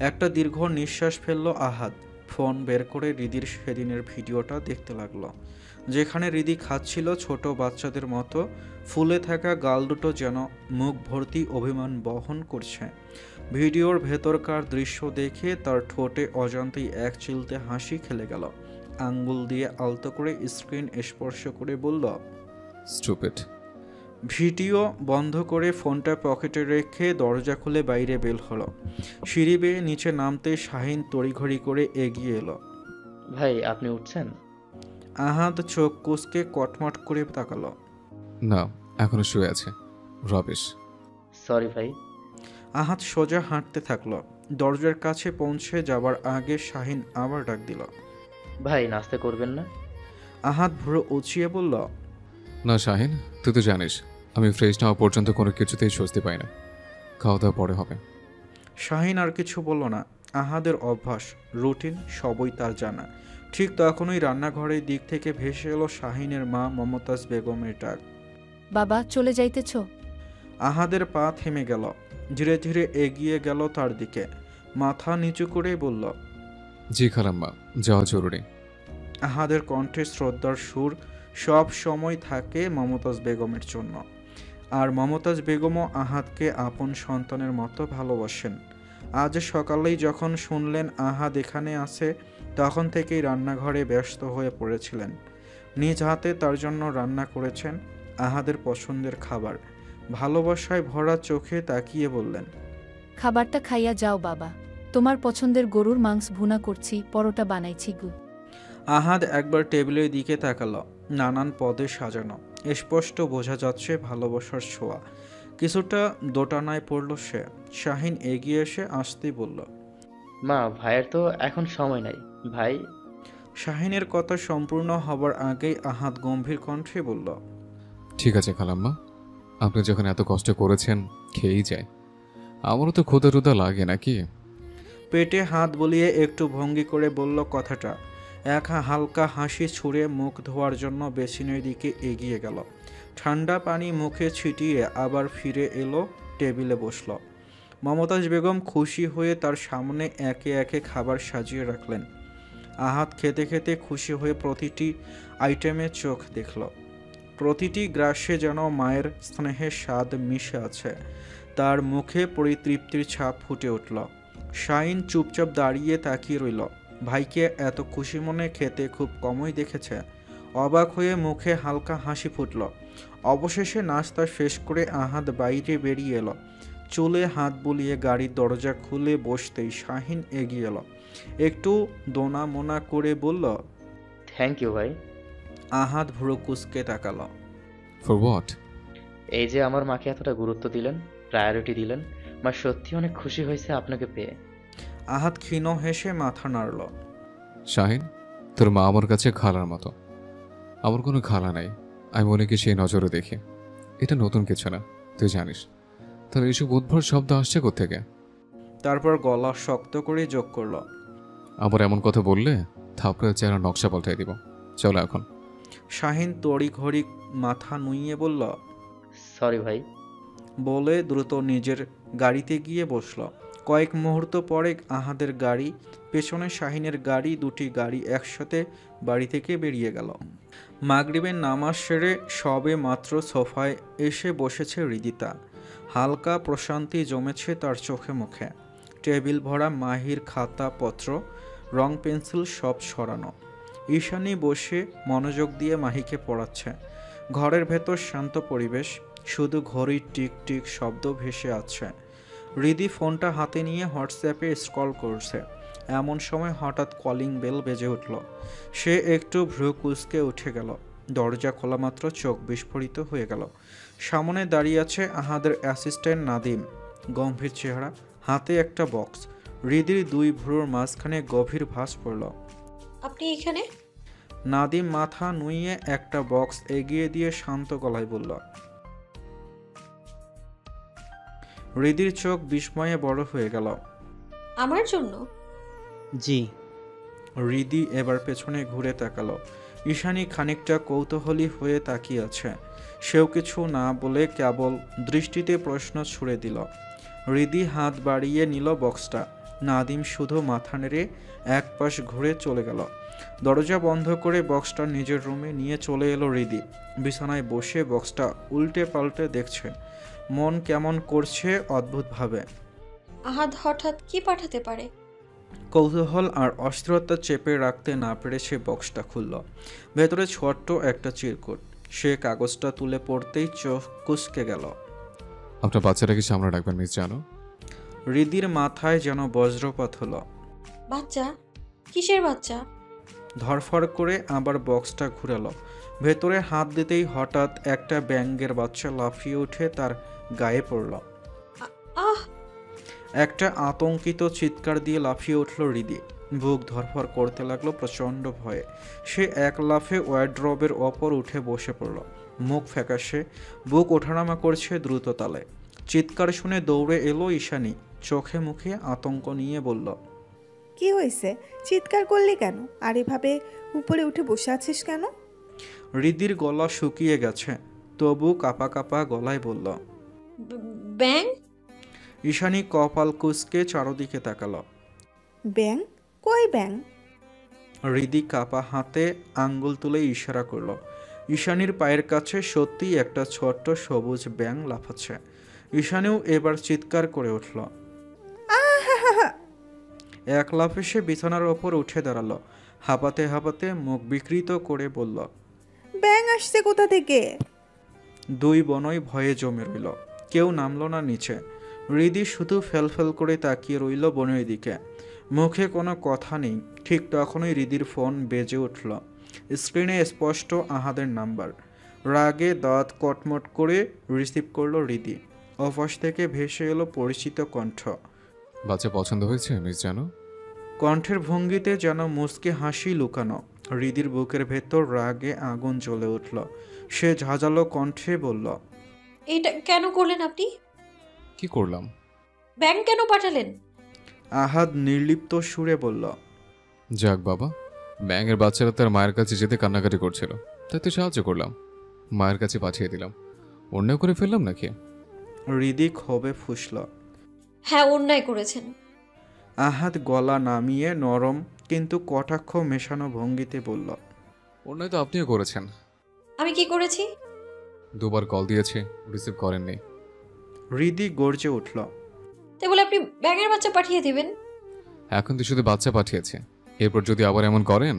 একটা দীর্ঘ নিঃশ্বাস ফেলল আহাদ। ফোন বের করে হৃদির সেদিনের ভিডিওটা দেখতে লাগলো। যেখানে হৃদি খাচ্ছিল ছোট বাচ্চাদের মতো, ফুলে থাকা গাল দুটো যেন মুখ ভর্তি অভিমান বহন করছে। ভিডিওর ভেতরকার দৃশ্য দেখে তার ঠোঁটে অজান্তেই এক চিলতে হাসি খেলে গেল। আঙ্গুল দিয়ে আলতো করে স্ক্রিন স্পর্শ করে বলল, স্টুপিড। ভিডিও বন্ধ করে ফোনটা পকেটে রেখে দরজা খুলে বাইরে বের হলো। সিঁড়ি বেয়ে নিচে নামতে শাহিন তড়িঘড়ি করে এগিয়ে এলো। ভাই আপনি উঠছেন? আহাদ চোখ কুঁচকে কটমট করে তাকালো। না, এখনো শুয়ে আছে। রবিশ। সরি ভাই। আহাদ সোজা হাঁটতে থাকলো। দরজার কাছে পৌঁছে যাবার আগে শাহিন আবার ডাক দিল, ভাই নাস্তা করবেন না? আহাদ ভুরু উঁচিয়ে বলল, না শাহিন, তুই তো জানিস আমি ফ্রেশ না হওয়া পর্যন্ত কোনো কিছুতেই স্বস্তি পাই না। খাওয়া দাওয়া পরে হবে। শাহিন আর কিছু বলল না। আহাদের অভ্যাস, রুটিন সবই তার জানা। ঠিক তখনই রান্নাঘরের দিক থেকে ভেসে এলো শাহিনের মা মমতাজ বেগমের ডাক। বাবা চলে যাইতেছ? আহাদের পা থেমে গেল। ধীরে ধীরে এগিয়ে গেল তার দিকে। মাথা নিচু করে বলল, জি খালাম্মা, যাওয়া জরুরি। আহাদের কণ্ঠে শ্রদ্ধার সুর। সব সময় থাকে মমতাজ বেগমের জন্য। আর মমতাজ বেগমও আহাদকে আপন সন্তানের মতো ভালোবাসেন। আজ সকালেই যখন শুনলেন আহাদ এখানে আছে, তখন থেকেই রান্নাঘরে ব্যস্ত হয়ে পড়েছিলেন। নিজ হাতে তার জন্য রান্না করেছেন আহাদের পছন্দের খাবার। ভালোবাসায় ভরা চোখে তাকিয়ে বললেন, খাবারটা খাইয়া যাও বাবা, তোমার পছন্দের গরুর মাংস ভুনা করছি, পরোটা বানাইছি গু। আহাদ একবার টেবিলের দিকে তাকালো। নানান পদে সাজানো, স্পষ্ট বোঝা যাচ্ছে ভালোবাসার ছোঁয়া। কিছুটা দোটানায় পড়ল সে। শাহিন এগিয়ে এসে আসতেই বলল, মা ভাইয়ের তো এখন সময় নাই ভাই। শাহিনের কথা সম্পূর্ণ হবার আগেই আহাদ গম্ভীর কণ্ঠে বলল, ঠিক আছে খালাম্মা, আপনি যখন এত কষ্ট করেছেন খেয়েই যায়। আমারও তো ক্ষুধা টুধা লাগে নাকি। পেটে হাত বুলিয়ে একটু ভঙ্গি করে বলল কথাটা। এক হালকা হাসি ছুঁড়ে মুখ ধোয়ার জন্য বেসিনের দিকে এগিয়ে গেল। ঠান্ডা পানি মুখে ছিটিয়ে আবার ফিরে এলো, টেবিলে বসল। মমতাজ বেগম খুশি হয়ে তার সামনে একে একে খাবার সাজিয়ে রাখলেন। আহাদ খেতে খেতে খুশি হয়ে প্রতিটি আইটেমে চোখ দেখল। প্রতিটি গ্রাসে যেন মায়ের স্নেহের স্বাদ মিশে আছে। তার মুখে পরিতৃপ্তির ছাপ ফুটে উঠল। শাহিন চুপচাপ দাঁড়িয়ে তাকিয়ে রইল। ভাইকে এত খুশি মনে খেতে খুব কমই দেখেছে। অবাক হয়ে মুখে হালকা হাসি ফুটল। অবশেষে নাস্তা শেষ করে আহাদ বাইরে বেরিয়ে এলো। চুলে হাত বুলিয়ে গাড়ির দরজা খুলে বসতেই শাহিন এগিয়ে এলো। একটু দোনা মোনা করে বলল, থ্যাংক ইউ ভাই। আহাদ ভ্রু কুঁচকে তাকালো। For what? এই যে আমার মাকে এতটা গুরুত্ব দিলেন, প্রায়োরিটি দিলেন, মা সত্যি অনেক খুশি হয়েছে আপনাকে পেয়ে। আহাদ ক্ষীণ হেসে মাথা নাড়ল। শাহিন, তোর মা আমার কাছে খালার মতো। আমার কোনো খালা নাই, আমি অনেকে সেই নজরে দেখি। এটা নতুন কিছু না, তুই জানিস। তাহলে এইসব উদ্ভট শব্দ আসছে কোত্থেকে? তারপর গলা শক্ত করে যোগ করল, আবার এমন কথা বললে থাপড়ে চেহারা নকশা পাল্টাই দিব। চলো এখন। শাহিন তড়িঘড়ি মাথা নুইয়ে বলল, সরি ভাই। বলে দ্রুত নিজের গাড়িতে গিয়ে বসল। কয়েক মুহূর্ত পরে আহাদের গাড়ি, পেছনে শাহিনের গাড়ি, দুটি গাড়ি একসাথে বাড়ি থেকে বেরিয়ে গেল। মাগরিবের নামাজ সেরে সবে মাত্র সোফায় এসে বসেছে হৃদিতা। হালকা প্রশান্তি জমেছে তার চোখে মুখে। টেবিল ভরা মাহির খাতা পত্র, রং পেন্সিল সব সরানো। ঈশানী বসে মনোযোগ দিয়ে মাহিকে পড়াচ্ছে। ঘরের ভেতর শান্ত পরিবেশ, শুধু ঘড়ির টিক টিক শব্দ ভেসে আছে। হৃদি ফোনটা হাতে নিয়ে হোয়াটসঅ্যাপে স্ক্রল করছে। এমন সময় হঠাৎ কলিং বেল বেজে উঠল। সে একটু ভ্রু কুঁচকে উঠে গেল। দরজা খোলা মাত্র চোখ বিস্ফোরিত হয়ে গেল। সামনে দাঁড়িয়ে আছে আহাদের অ্যাসিস্ট্যান্ট নাদিম। গম্ভীর চেহারা, হাতে একটা বক্স। হৃদির দুই ভ্রুর মাঝখানে গভীর ভাঁজ পড়ল। আপনি এখানে? নাদিম মাথা নুইয়ে একটা বক্স এগিয়ে দিয়ে শান্ত গলায় বলল। হৃদির চোখ বিস্ময়ে বড় হয়ে গেল। আমার জন্য? জি। হৃদি এবার পেছনে ঘুরে তাকালো। ঈশানী খানিকটা কৌতূহলী হয়ে তাকিয়ে আছে। সেও কিছু না বলে কেবল দৃষ্টিতে প্রশ্ন ছুড়ে দিল। হৃদি হাত বাড়িয়ে নিল বক্সটা। নাদিম শুধু মাথা নেড়ে এক পাশ ঘুরে চলে গেল। দরজা বন্ধ করে বক্সটা নিজের রুমে নিয়ে চলে এলো হৃদি। বিছানায় বসে বক্সটা উল্টে পাল্টে দেখছে, মন কেমন করছে অদ্ভুতভাবে। আহাদ হঠাৎ কি পাঠাতে পারে? কৌতূহল আর অস্থিরতা চেপে রাখতে না পেরে সে বক্সটা খুলল। ভেতরে ছোট্ট একটা চিরকুট। সে কাগজটা তুলে পড়তেই চোখ কুঁচকে গেল। আপনার বাচ্চাটাকে সামনে রাখবেন মিস জানো। হৃদির মাথায় যেন বজ্রপাত হলো। বাচ্চা? কিসের বাচ্চা? ধরফড় করে আবার বক্সটা ঘুরালো। ভেতরে হাত দিতেই হঠাৎ একটা ব্যাঙের বাচ্চা লাফিয়ে উঠে তার গায়ে পড়ল। আহ! একটা আতঙ্কিত চিৎকার দিয়ে লাফিয়ে উঠল হৃদি। বুক ধরফর করতে লাগলো প্রচণ্ড ভয়ে। সে এক লাফে ওয়ার্ড্রবের ওপর উঠে বসে পড়ল। মুখ ফ্যাকাশে, বুক ওঠানামা করছে দ্রুত তালে। চিৎকার শুনে দৌড়ে এলো ঈশানী। চোখে মুখে আতঙ্ক নিয়ে বলল, কি হয়েছে? চিৎকার করলি কেন? আর এভাবে উপরে উঠে বসে আছিস কেন? হৃদির গলা শুকিয়ে গেছে, তবু কাপা কাপা গলায় বলল, ব্যাং? ঈশানী কপাল কুঁচকে চারদিকে তাকালো। ব্যাং? কই ব্যাং? হৃদি কাপা হাতে আঙ্গুল তুলে ইশারা করল। ঈশানীর পায়ের কাছে সত্যিই একটা ছোট্ট সবুজ ব্যাং লাফাচ্ছে। ঈশানীও এবার চিৎকার করে উঠল। এক লাফে সে বিছানার ওপর উঠে দাঁড়ালো। হাঁপাতে হাঁপাতে মুখ বিকৃত করে বলল, ব্যাং আসছে কোথা থেকে? দুই বোনই ভয়ে জমে রইল। কেউ নামলো না নিচে। হৃদি শুধু ফেলফেল করে তাকিয়ে রইল বোনের দিকে। মুখে কোনো কথা নেই। ঠিক তখনই হৃদির ফোন বেজে উঠল। স্ক্রিনে স্পষ্ট আহাদের নাম্বার। রাগে দাঁত কটমট করে রিসিভ করলো হৃদি। অফাস থেকে ভেসে এলো পরিচিত কণ্ঠ। বাচ্চা পছন্দ হয়েছে মিস জানো। কণ্ঠের ভঙ্গিতে যেন মুচকি হাসি লুকানো। হৃদির বুকের ভেতর রাগে আগুন জ্বলে উঠল। সে ঝাঁঝালো কণ্ঠে বলল, এটা কেন করলেন আপনি? কি করলাম? ব্যাং কেন পাঠালেন? আহাদ নির্লিপ্ত সুরে বলল, যাক বাবা, ব্যাঙের বাচ্চারা তার মায়ের কাছে যেতে কান্নাকাটি করছিল, তাই তো সাহায্য করলাম, মায়ের কাছে পাঠিয়ে দিলাম। অন্যায় করে ফেললাম নাকি? হৃদি ক্ষোভে ফুঁসল। হ্যাঁ, অন্যায় করেছেন। আহাদ গলা নামিয়ে নরম কিন্তু কটাক্ষ মেশানো ভঙ্গিতে বলল, অন্যায় তো আপনিও করেছেন। আমি কি করেছি? দুবার কল দিয়েছে, রিসিভ করেননি। হৃদি গর্জে উঠল। তাই বলে আপনি ব্যাঙের বাচ্চা পাঠিয়ে দিবেন? এখন তো শুধু বাচ্চা পাঠিয়েছে, এরপর যদি আবার এমন করেন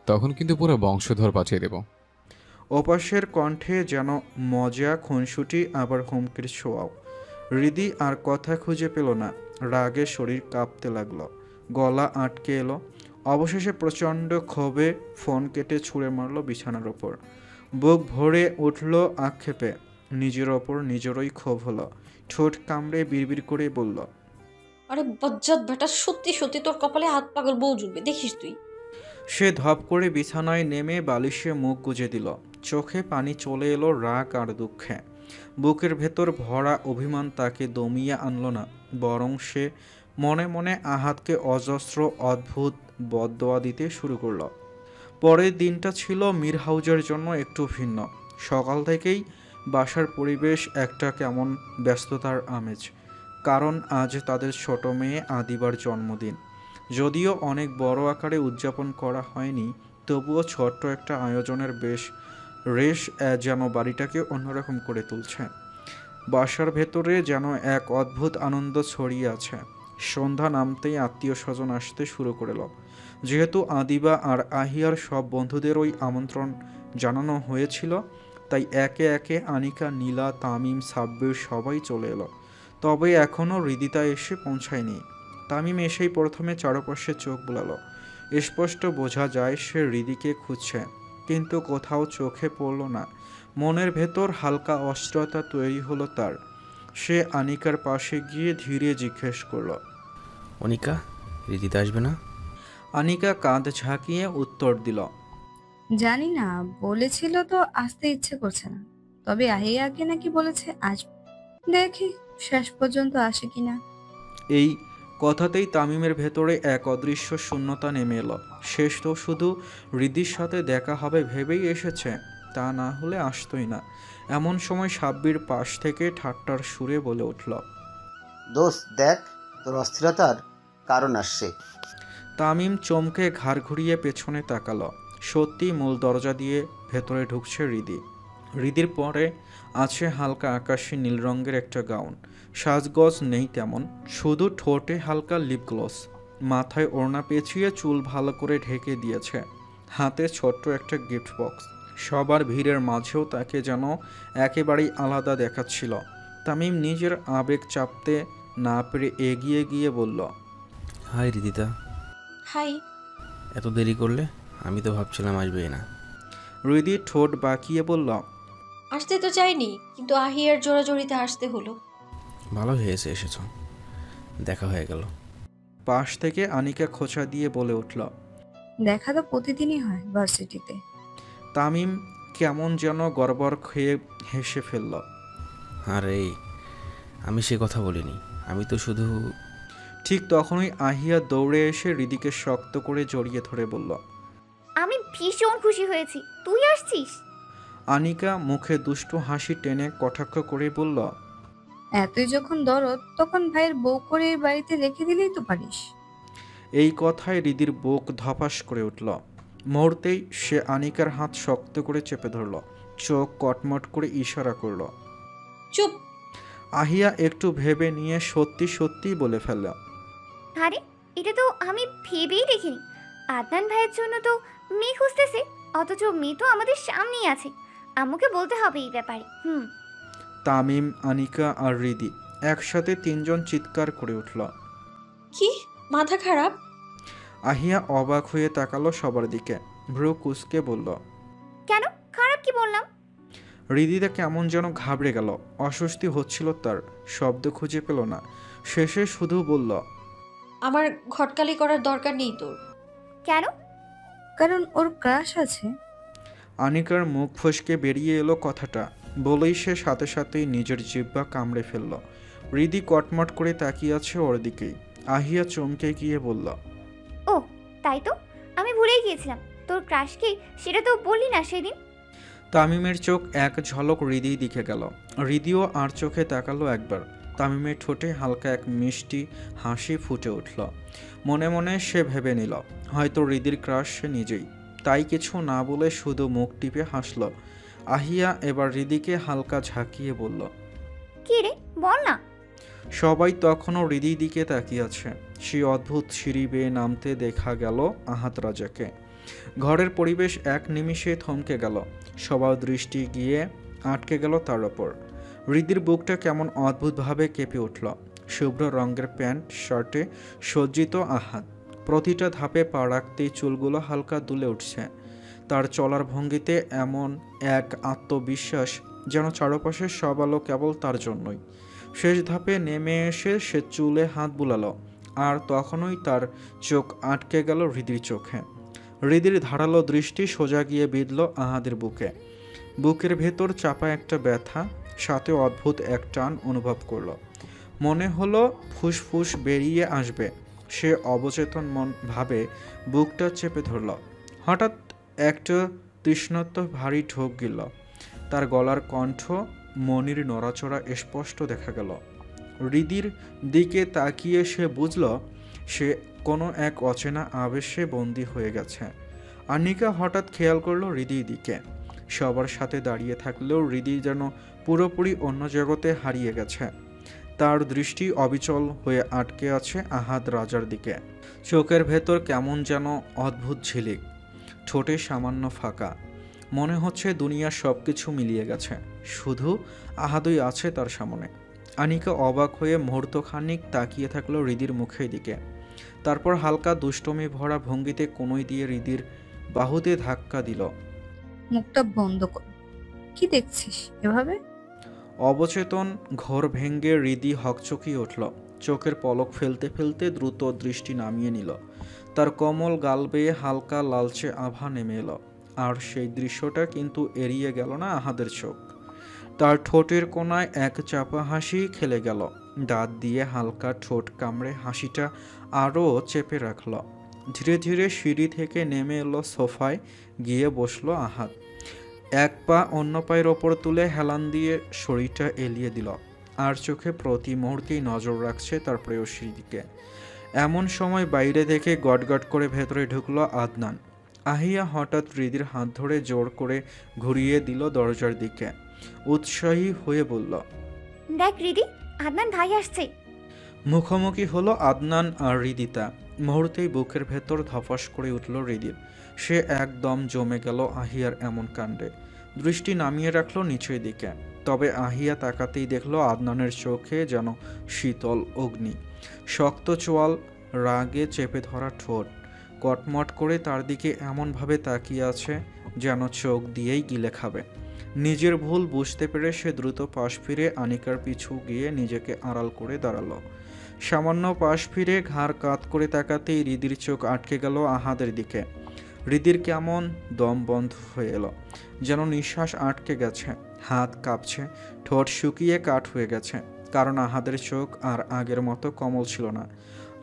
তখন কিন্তু পুরো বংশধর পাঠিয়ে দেব। অপাসের কণ্ঠে যেন মজা, খুনসুটি, আবার হুমকির ছোঁয়াও। হৃদি আর কথা খুঁজে পেল না। রাগে শরীর কাঁপতে লাগলো, গলা আটকে এলো। অবশেষে প্রচণ্ড ক্ষোভে ফোন কেটে ছুঁড়ে মারল বিছানার ওপর। বুক ভরে উঠল আক্ষেপে। নিজের ওপর নিজেরই ক্ষোভ হলো। ঠোঁট কামড়ে বিড়বিড় করে বলল, আরে বজ্জাত বেটা, সত্যি সত্যি তোর কপালে হাত পাগল বউ জুটবে, দেখিস তুই। সে ধপ করে বিছানায় নেমে বালিশে মুখ গুজে দিল। চোখে পানি চলে এলো রাগ আর দুঃখে। বুকের ভেতর ভরা অভিমান তাকে দমিয়ে আনল না, বরং সে মনে মনে আহাতকে অজস্র অদ্ভুত বদদোয়া দিতে শুরু করল। পরের দিনটা ছিল মিরহাউজের জন্য একটু ভিন্ন। সকাল থেকেই বাসার পরিবেশ একটা কেমন ব্যস্ততার আমেজ। কারণ আজ তাদের ছোট মেয়ে আদিবার জন্মদিন। যদিও অনেক বড় আকারে উদযাপন করা হয়নি, তবুও ছোট্ট একটা আয়োজনের রেশ যেন বাড়িটাকে অন্যরকম করে তুলছে। বাসার ভেতরে যেন এক অদ্ভুত আনন্দ ছড়িয়ে আছে। সন্ধ্যা নামতেই আত্মীয় স্বজন আসতে শুরু করল। যেহেতু আদিবা আর আহিয়ার সব বন্ধুদেরই আমন্ত্রণ জানানো হয়েছিল, তাই একে একে আনিকা, নীলা, তামিম, সাব্বির সবাই চলে এলো। তবে এখনও হৃদিতা এসে পৌঁছায়নি। তামিম এসেই প্রথমে চারপাশে চোখ বুলালো। স্পষ্ট বোঝা যায় সে হৃদিকে খুঁজছে, কিন্তু কোথাও চোখে পড়ল না। মনের ভেতর হালকা অস্থিরতা তৈরি হলো তার। সে আনিকার পাশে গিয়ে ধীরে জিজ্ঞেস করলো, অনিকা, হৃদিতা আসবে না? আনিকা কাঁধ ঝাঁকিয়ে উত্তর দিল, জানি না, বলেছিল তো আসতে ইচ্ছে করছে না, তবে আহিয়াকে নাকি বলেছে আসবে, দেখি শেষ পর্যন্ত আসে কিনা। এই কথাতেই তামিমের ভেতরে এক অদৃশ্য শূন্যতা নেমে এলো। শেষ তো শুধু হৃদির সাথে দেখা হবে ভেবেই এসেছে, তা না হলে আসতোই না। এমন সময় সাব্বির পাশ থেকে ঠাট্টার সুরে বলে উঠল, দোস্ত দেখ, তোর অস্থিরতার কারণ আসছে। তামিম চমকে ঘাড় ঘুরিয়ে পেছনে তাকালো। সত্যি মূল দরজা দিয়ে ভেতরে ঢুকছে হৃদি। হৃদির পরে আছে হালকা আকাশি নীল রঙের একটা গাউন। সাজগজ নেই তেমন, শুধু ঠোঁটে হালকা লিপ গ্লস। মাথায় ওড়না পেঁচিয়ে চুল ভালো করে ঢেকে দিয়েছে। হাতে ছোট্ট একটা গিফট বক্স। সবার ভিড়ের মাঝেও তাকে যেন একেবারেই আলাদা দেখাচ্ছিল। তামিম নিজের আবেগ চাপতে না পেরে এগিয়ে গিয়ে বলল, হাই রিদিতা। হাই। এত দেরি করলে? আমি তো ভাবছিলাম আসবেই না। হৃদি ঠোঁট বাঁকিয়ে বলল, আসতে তো চাইনি, কিন্তু আহিয়ার জোরাজোরিতে আসতে হলো। ভালো হয়েছে এসেছ, দেখা হয়ে গেল। পাশ থেকে আনিকা খোঁচা দিয়ে বলে উঠল, দেখা তো প্রতিদিনই হয় ভার্সিটিতে। তামিম কেমন যেন গড়বড় খেয়ে হেসে ফেলল। আরে আমি সে কথা বলিনি, আমি তো শুধু। ঠিক তখনই আহিয়া দৌড়ে এসে হৃদিকে শক্ত করে জড়িয়ে ধরে বলল, আমি ভীষণ খুশি হয়েছি, তুই আসছিস। আনিকা মুখে দুষ্টু হাসি টেনে কটাক্ষ করে বলল, এতই যখন দরদ তখন ভাইয়ের বউ করে এই বাড়িতে রেখে দিলেই তো পারিস। এই কথায় হৃদির বুক ধপাস করে উঠল। মুহূর্তেই সে আনিকার হাত শক্ত করে চেপে ধরল, চোখ কটমট করে ইশারা করল। চুপ। আহিয়া একটু ভেবে নিয়ে সত্যি সত্যি বলে ফেলল, আরে এটা তো আমি ভেবেই দেখিনি। আদনান ভাইয়ের জন্য তো মেয়ে খুঁজতেছে, অথচ মেয়ে তো আমাদের সামনেই আছে। আম্মুকে বলতে হবে এই ব্যাপারে। তামিম, আনিকা আর হৃদি একসাথে তিনজন চিৎকার করে উঠল। কি মাথা খারাপ? আহিয়া অবাক হয়ে তাকালো সবার দিকে, ভ্রু কুঁচকে বলল, কেন খারাপ কি বললাম? হৃদিটা কেমন যেন ঘাবড়ে গেল, অস্বস্তি হচ্ছিল তার, শব্দ খুঁজে পেল না। শেষে শুধু বলল, আমার ঘটকালি করার দরকার নেই তোর। কেন? কারণ ওর ক্রাশ আছে। আনিকার মুখ ফসকে বেরিয়ে এলো কথাটা, বলেই সে সাথে সাথেই নিজের জিহ্বা কামড়ে ফেলল। হৃদি কটমট করে তাকিয়ে আছে ওর দিকেই। আহিয়া চমকে গিয়ে বলল, ও তাই তো, আমি ভুলেই গিয়েছিলাম। তোর ক্রাশ কি সেটা তো বললি না সেদিন। তামিমের চোখ এক ঝলক হৃদির দিকে গেল। হৃদিও আর চোখে তাকালো একবার। তামিমের ঠোঁটে হালকা এক মিষ্টি হাসি ফুটে উঠল। মনে মনে সে ভেবে নিল, হয়তো হৃদির ক্রাশ সে নিজেই। তাই কিছু না বলে শুধু মুখ টিপে হাসল। আহিয়া এবার হৃদিকে হালকা ঝাঁকিয়ে বলল, কি রে বল না। সবাই তখনও হৃদির দিকে তাকিয়ে আছে। সেই অদ্ভুত সিঁড়ি বেয়ে নামতে দেখা গেল আহাত রাজাকে। ঘরের পরিবেশ এক নিমিষে থমকে গেল। সবার দৃষ্টি গিয়ে আটকে গেল তার ওপর। হৃদির বুকটা কেমন অদ্ভুতভাবে কেঁপে উঠল। শুভ্র রঙের প্যান্ট শার্টে সজ্জিত আহাত, প্রতিটা ধাপে পা রাখতেই চুলগুলো হালকা দুলে উঠছে। তার চলার ভঙ্গিতে এমন এক আত্মবিশ্বাস যেন চারপাশের সব আলো কেবল তার জন্যই। শেষ ধাপে নেমে এসে সে চুলে হাত বুলালো, আর তখনই তার চোখ আটকে গেল হৃদির চোখে। হৃদির ধারালো দৃষ্টি সোজা গিয়ে বিঁধল আহাদের বুকে। বুকের ভেতর চাপা একটা ব্যথা, সাথে অদ্ভুত এক টান অনুভব করল। মনে হলো ফুসফুস বেরিয়ে আসবে। সে অবচেতন মন ভাবে বুকটা চেপে ধরল। হঠাৎ একটা তৃষ্ণার্ত ভারী ঢোক গেল। তার গলার কণ্ঠ, মনির নড়াচড়া স্পষ্ট দেখা গেল। হৃদির দিকে তাকিয়ে সে বুঝল সে কোনো এক অচেনা আবেশে বন্দী হয়ে গেছে। আনিকা হঠাৎ খেয়াল করলো হৃদির দিকে। সবার সাথে দাঁড়িয়ে থাকলেও হৃদি যেন পুরোপুরি অন্য জগতে হারিয়ে গেছে। তার দৃষ্টি অবিচল হয়ে আটকে আছে আহাদ রাজার দিকে। চোখের ভেতর কেমন যেন অদ্ভুত ঝিলিক, ঠোঁটে সামান্য ফাঁকা। মনে হচ্ছে দুনিয়ার সব কিছু মিলিয়ে গেছে, শুধু আহাদই আছে তার সামনে। আনিকা অবাক হয়ে মুহূর্তখানিক তাকিয়ে থাকলো হৃদির মুখের দিকে। তারপর হালকা দুষ্টমি ভরা ভঙ্গিতে কোনোই দিয়ে হৃদির বাহুতে ধাক্কা দিল। মুখটা বন্ধ কর। কি দেখছিস এভাবে? অবচেতন ঘোর ভেঙ্গে হৃদি হকচকিয়ে উঠল। চোখের পলক ফেলতে ফেলতে দ্রুত দৃষ্টি নামিয়ে নিল। তার কোমল গাল বেয়ে হালকা লালচে আভা নেমে এলো। আর সেই দৃশ্যটা কিন্তু এড়িয়ে গেল না আহাদের চোখ। তার ঠোঁটের কোণায় এক চাপা হাসি খেলে গেল। দাঁত দিয়ে হালকা ঠোঁট কামড়ে হাসিটা আরও চেপে রাখল। ধীরে ধীরে সিঁড়ি থেকে নেমে এলো সোফায়, গিয়ে বসলো আহাদ। এক পা অন্য পায়ের ওপর তুলে হেলান দিয়ে শরীরটা এলিয়ে দিল। আর চোখে প্রতি মুহূর্তেই নজর রাখছে তার প্রেয়সীর দিকে। এমন সময় বাইরে থেকে গটগট করে ভেতরে ঢুকলো আদনান। আহিয়া হঠাৎ হৃদির হাত ধরে জোর করে ঘুরিয়ে দিল দরজার দিকে। উৎসাহী হয়ে বলল, দেখ রিদি, আদনান ভাই আসছে। মুখোমুখি হলো আদনান আর হৃদিতা। মুহূর্তেই বুকের ভেতর ধপাস করে উঠল হৃদির। সে একদম জমে গেল আহিয়ার এমন কাণ্ডে। দৃষ্টি নামিয়ে রাখলো নিচের দিকে। তবে আহিয়া তাকাতেই দেখলো আদনানের চোখে যেন শীতল অগ্নি, শক্ত চোয়াল, রাগে চেপে ধরা ঠোঁট, কটমট করে তার দিকে এমনভাবে তাকিয়ে আছে যেন চোখ দিয়েই গিলে খাবে। নিজের ভুল বুঝতে পেরে সে দ্রুত পাশ ফিরে আনিকার পিছু গিয়ে নিজেকে আড়াল করে দাঁড়ালো। সামান্য পাশ ফিরে ঘাড় কাত করে তাকাতেই হৃদির চোখ আটকে গেল আহাদের দিকে। হৃদির কেমন দম বন্ধ হয়ে এলো, যেন নিঃশ্বাস আটকে গেছে, হাত কাঁপছে, ঠোঁট শুকিয়ে কাঠ হয়ে গেছে। কারণ আহাদের চোখ আর আগের মতো কমল ছিল না,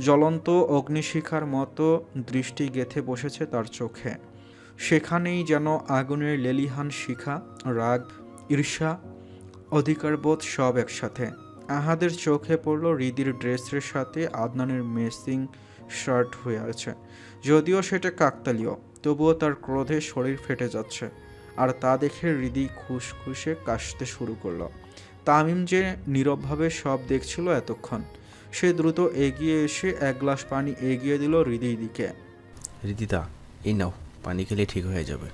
জ্বলন্ত অগ্নিশিখার মতো দৃষ্টি গেঁথে বসেছে তার চোখে। সেখানেই যেন আগুনের লেলিহান শিখা, রাগ, ঈর্ষা, অধিকারবোধ সব একসাথে। আহাদের চোখে পড়ল হৃদির ড্রেসের সাথে আদনানের মেসিং শার্ট হয়ে আছে। যদিও সেটা কাকতালীয়, তবুও তার ক্রোধে শরীর ফেটে যাচ্ছে। আর তা দেখে হৃদি খুশখুশে কাশতে শুরু করলো। তামিম যে নীরবভাবে সব দেখছিল এতক্ষণ, সে দ্রুত এগিয়ে এসে এক গ্লাস পানি এগিয়ে দিল হৃদির দিকে। রিদিতা, এই নাও, পানি খেলে ঠিক হয়ে যাবে।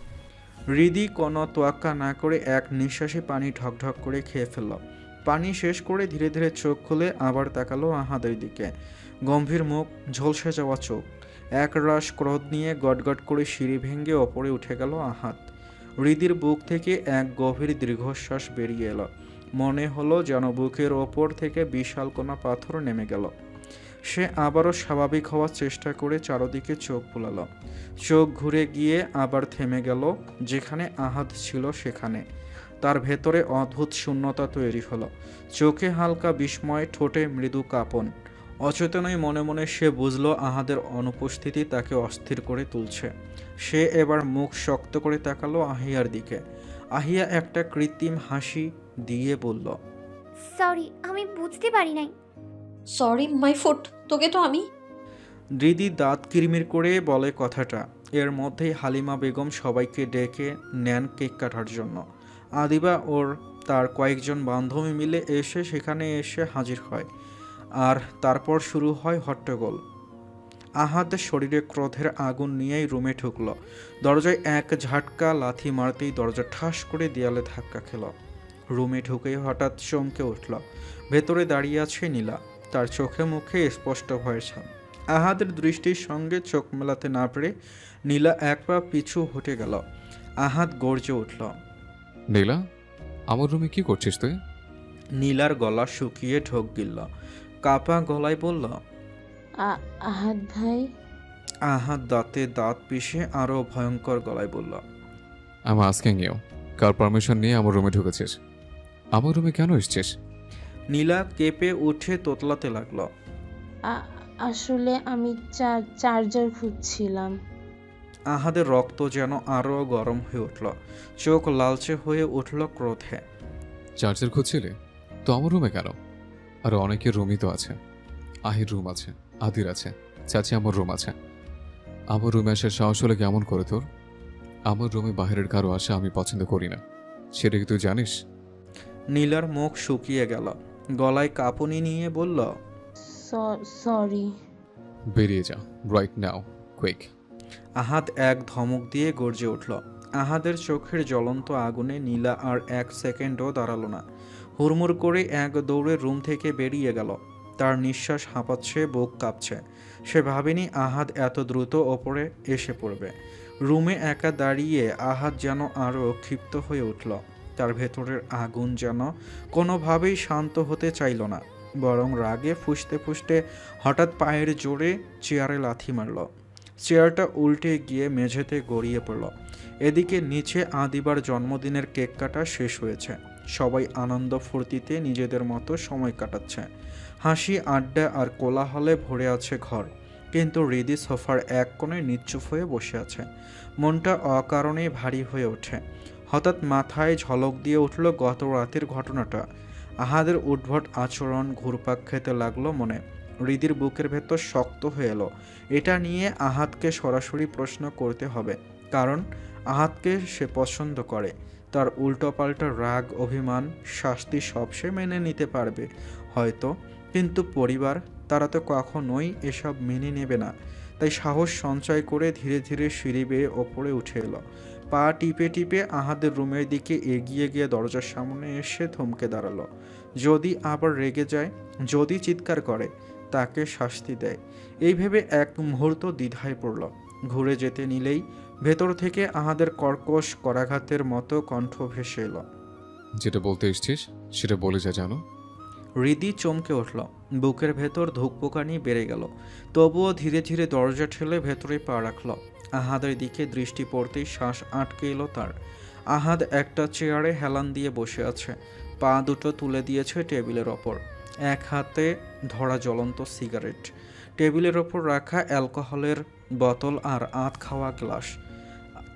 হৃদি কোনো তোয়াক্কা না করে এক নিঃশ্বাসে পানি ঢকঢক করে খেয়ে ফেলল। পানি শেষ করে ধীরে ধীরে চোখ খুলে আবার তাকালো আহাদের দিকে। গম্ভীর মুখ, ঝলসে যাওয়া চোখ, এক রাশ ক্রোধ নিয়ে গটগট করে সিঁড়ি ভেঙে ওপরে উঠে গেল আহাদ। হৃদির বুক থেকে এক গভীর দীর্ঘশ্বাস বেরিয়ে এলো। মনে হলো যেন বুকের ওপর থেকে বিশাল কোনো পাথর নেমে গেল। সে আবারও স্বাভাবিক হওয়ার চেষ্টা করে চারদিকে চোখ বুলালো। চোখ ঘুরে গিয়ে আবার থেমে গেল যেখানে আহাদ ছিল সেখানে। তার ভেতরে অদ্ভুত শূন্যতা তৈরি হলো। চোখে হালকা বিস্ময়, ঠোঁটে মৃদু কাঁপন। অচেতনই মনে মনে সে বুঝল আহাদের অনুপস্থিতি তাকে অস্থির করে তুলছে। সে এবার মুখ শক্ত করে তাকালো আহিয়ার দিকে। আহিয়া একটা কৃত্রিম হাসি দিয়ে বলল, সরি, আমি বুঝতে পারি নাই। সরি মাই ফুট, তোকে তো আমি। হৃদি দাঁত কিরমির করে বলে কথাটা। এর মধ্যেই হালিমা বেগম সবাইকে ডেকে নেন কেক কাটার জন্য। আদিবা ওর তার কয়েকজন বান্ধবী মিলে এসে সেখানে এসে হাজির হয়। আর তারপর শুরু হয় হট্টগোল। আহাদের শরীরে ক্রোধের আগুন নিয়েই রুমে ঢুকলো। দরজায় এক ঝাটকা লাথি মারতেই দরজা ঠাস করে দেয়ালে ধাক্কা খেল। রুমে ঢুকেই হঠাৎ চমকে উঠল। ভেতরে দাঁড়িয়ে আছে নীলা, তার চোখে মুখে স্পষ্ট ভয়ের ছাপ। আহাদের দৃষ্টির সঙ্গে চোখ মেলাতে না পেরে নীলা এক পা পিছু হটে গেল। আহাদ গর্জে উঠল, নীলা, আমার রুমে কি করছিস তুই? নীলার গলা শুকিয়ে ঢোক গিলল, কাপা গলায় বলল, আহাদ ভাই। আহাদ দাঁতে দাঁত পিষে আরো ভয়ঙ্কর গলায় বলল, আমি আস্কিং ইউ, কার পারমিশন নিয়ে আমার রুমে ঢুকেছিস? আমার রুমে কেন এসছিস? নীলা কেঁপে উঠে তোতলাতে লাগলো, আসলে আমি চার্জার খুঁজছিলাম। আহাদের রক্ত যেন আরো গরম হয়ে উঠল, চোখ লালচে হয়ে উঠল ক্রোধে। চার্জার খুঁজছিলে তো আমার রুমে কেন? আর অনেকের রুমই তো আছে। আহির রুম আছে, আদির আছে, চাচি আমার রুম আছে। আমার রুমে আসার সাহস হলে কেমন করে তোর? আমার রুমে বাইরের কারো আসা আমি পছন্দ করি না, সেটা কি তুই জানিস? নীলার মুখ শুকিয়ে গেল, গলায় কাঁপুনি নিয়ে বলল, সরি। বেরিয়ে যা রাইট নাও, কুইক। আহাদ এক ধমক দিয়ে গর্জে উঠল। আহাদের চোখের জ্বলন্ত আগুনে নীলা আর এক সেকেন্ডও দাঁড়ালো না। হুড়মুড় করে এক দৌড়ে রুম থেকে বেরিয়ে গেল। তার নিঃশ্বাস হাঁপাচ্ছে, বুক কাঁপছে। সে ভাবেনি আহাদ এত দ্রুত ওপরে এসে পড়বে। রুমে একা দাঁড়িয়ে আহাদ যেন আরও ক্ষিপ্ত হয়ে উঠল। তার ভেতরের আগুন যেন কোনোভাবেই শান্ত হতে চাইল না, বরং রাগে ফুঁসতে ফুঁসতে হঠাৎ পায়ের জোরে চেয়ারে লাথি মারল। চেয়ারটা উল্টে গিয়ে মেঝেতে গড়িয়ে পড়ল। এদিকে নিচে আদিবার জন্মদিনের কেক কাটা শেষ হয়েছে। সবাই আনন্দ ফুর্তিতে নিজেদের মতো সময় কাটাচ্ছে। হাসি, আড্ডা আর কোলাহলে ভরে আছে ঘর। কিন্তু হৃদি সোফার এক কোণে নিশ্চুপ হয়ে বসে আছে। মনটা অকারণেই ভারী হয়ে ওঠে। হঠাৎ মাথায় ঝলক দিয়ে উঠল গত রাতের ঘটনাটা। আহাদের উদ্ভট আচরণ ঘুরপাক খেতে লাগলো মনে। হৃদির বুকের ভেতর শক্ত হয়ে এলো। এটা নিয়ে আহাদকে সরাসরি প্রশ্ন করতে হবে, কারণ আহাদকে সে পছন্দ করে। তার উল্টোপাল্টা রাগ, অভিমান, শাস্তি সব সে মেনে নিতে পারবে হয়তো, কিন্তু পরিবার তারা তো কখনোই এসব মেনে নেবে না। তাই সাহস সঞ্চয় করে ধীরে ধীরে সিঁড়ি বেয়ে ওপরে উঠে এলো। পা টিপে টিপে আহাদের রুমের দিকে এগিয়ে গিয়ে দরজার সামনে এসে থমকে দাঁড়ালো। যদি আবার রেগে যায়, যদি চিৎকার করে, তাকে শাস্তি দেয়, এই ভেবে এক মুহূর্ত দ্বিধায় পড়ল। ঘুরে যেতে নিলেই ভেতর থেকে আহাদের কর্কশ করাঘাতের মতো কণ্ঠ ভেসে এলো। যেটা বলতে এসছিস সেটা বলে যা জানো। হৃদি চমকে উঠল, বুকের ভেতর ধুকপুকানি বেড়ে গেল। তবুও ধীরে ধীরে দরজা ঠেলে ভেতরে পা রাখল। আহাদের দিকে দৃষ্টি পড়তেই শ্বাস আটকে এলো তার। আহাদ একটা চেয়ারে হেলান দিয়ে বসে আছে, পা দুটো তুলে দিয়েছে টেবিলের ওপর, এক হাতে ধরা জ্বলন্ত সিগারেট, টেবিলের ওপর রাখা অ্যালকোহলের বোতল আর আধ খাওয়া গ্লাস।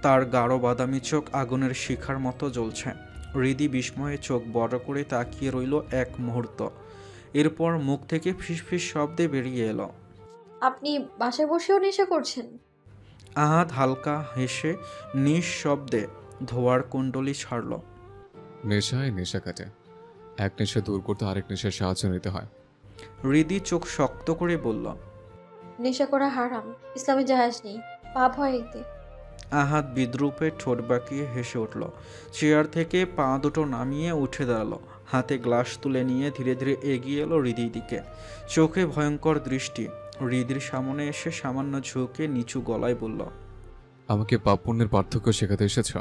তার গাঢ় বাদামি চোখ আগুনের শিখার মতো জ্বলছে। হৃদি বিস্ময়ে চোখ বড় করে তাকিয়ে রইল এক মুহূর্ত। এরপর মুখ থেকে ফিসফিস শব্দে বেরিয়ে এলো, আপনি বাসায় বসেও নেশা করছেন? আহাদ হালকা হেসে নিঃশব্দে ধোয়ার কুণ্ডলি ছাড়ল। নেশায় নেশা কাটে, এক নেশা দূর করতে আরেক নেশার সাহায্য নিতে হয়। হৃদি চোখ শক্ত করে বলল, নেশা করা হারাম, ইসলামে জায়েজ নেই, পাপ হয় এতে। আহাদ বিদ্রূপে ঠোঁট বাঁকিয়ে হেসে উঠল। চেয়ার থেকে পা দুটো নামিয়ে উঠে দাঁড়ালো, হাতে গ্লাস তুলে নিয়ে ধীরে ধীরে এগিয়ে এলো হৃদির দিকে। চোখে ভয়ঙ্কর দৃষ্টি। হৃদির সামনে এসে সামান্য ঝুঁকে নিচু গলায় বলল, আমাকে পাপ পুণ্যের পার্থক্য শেখাতে এসেছ?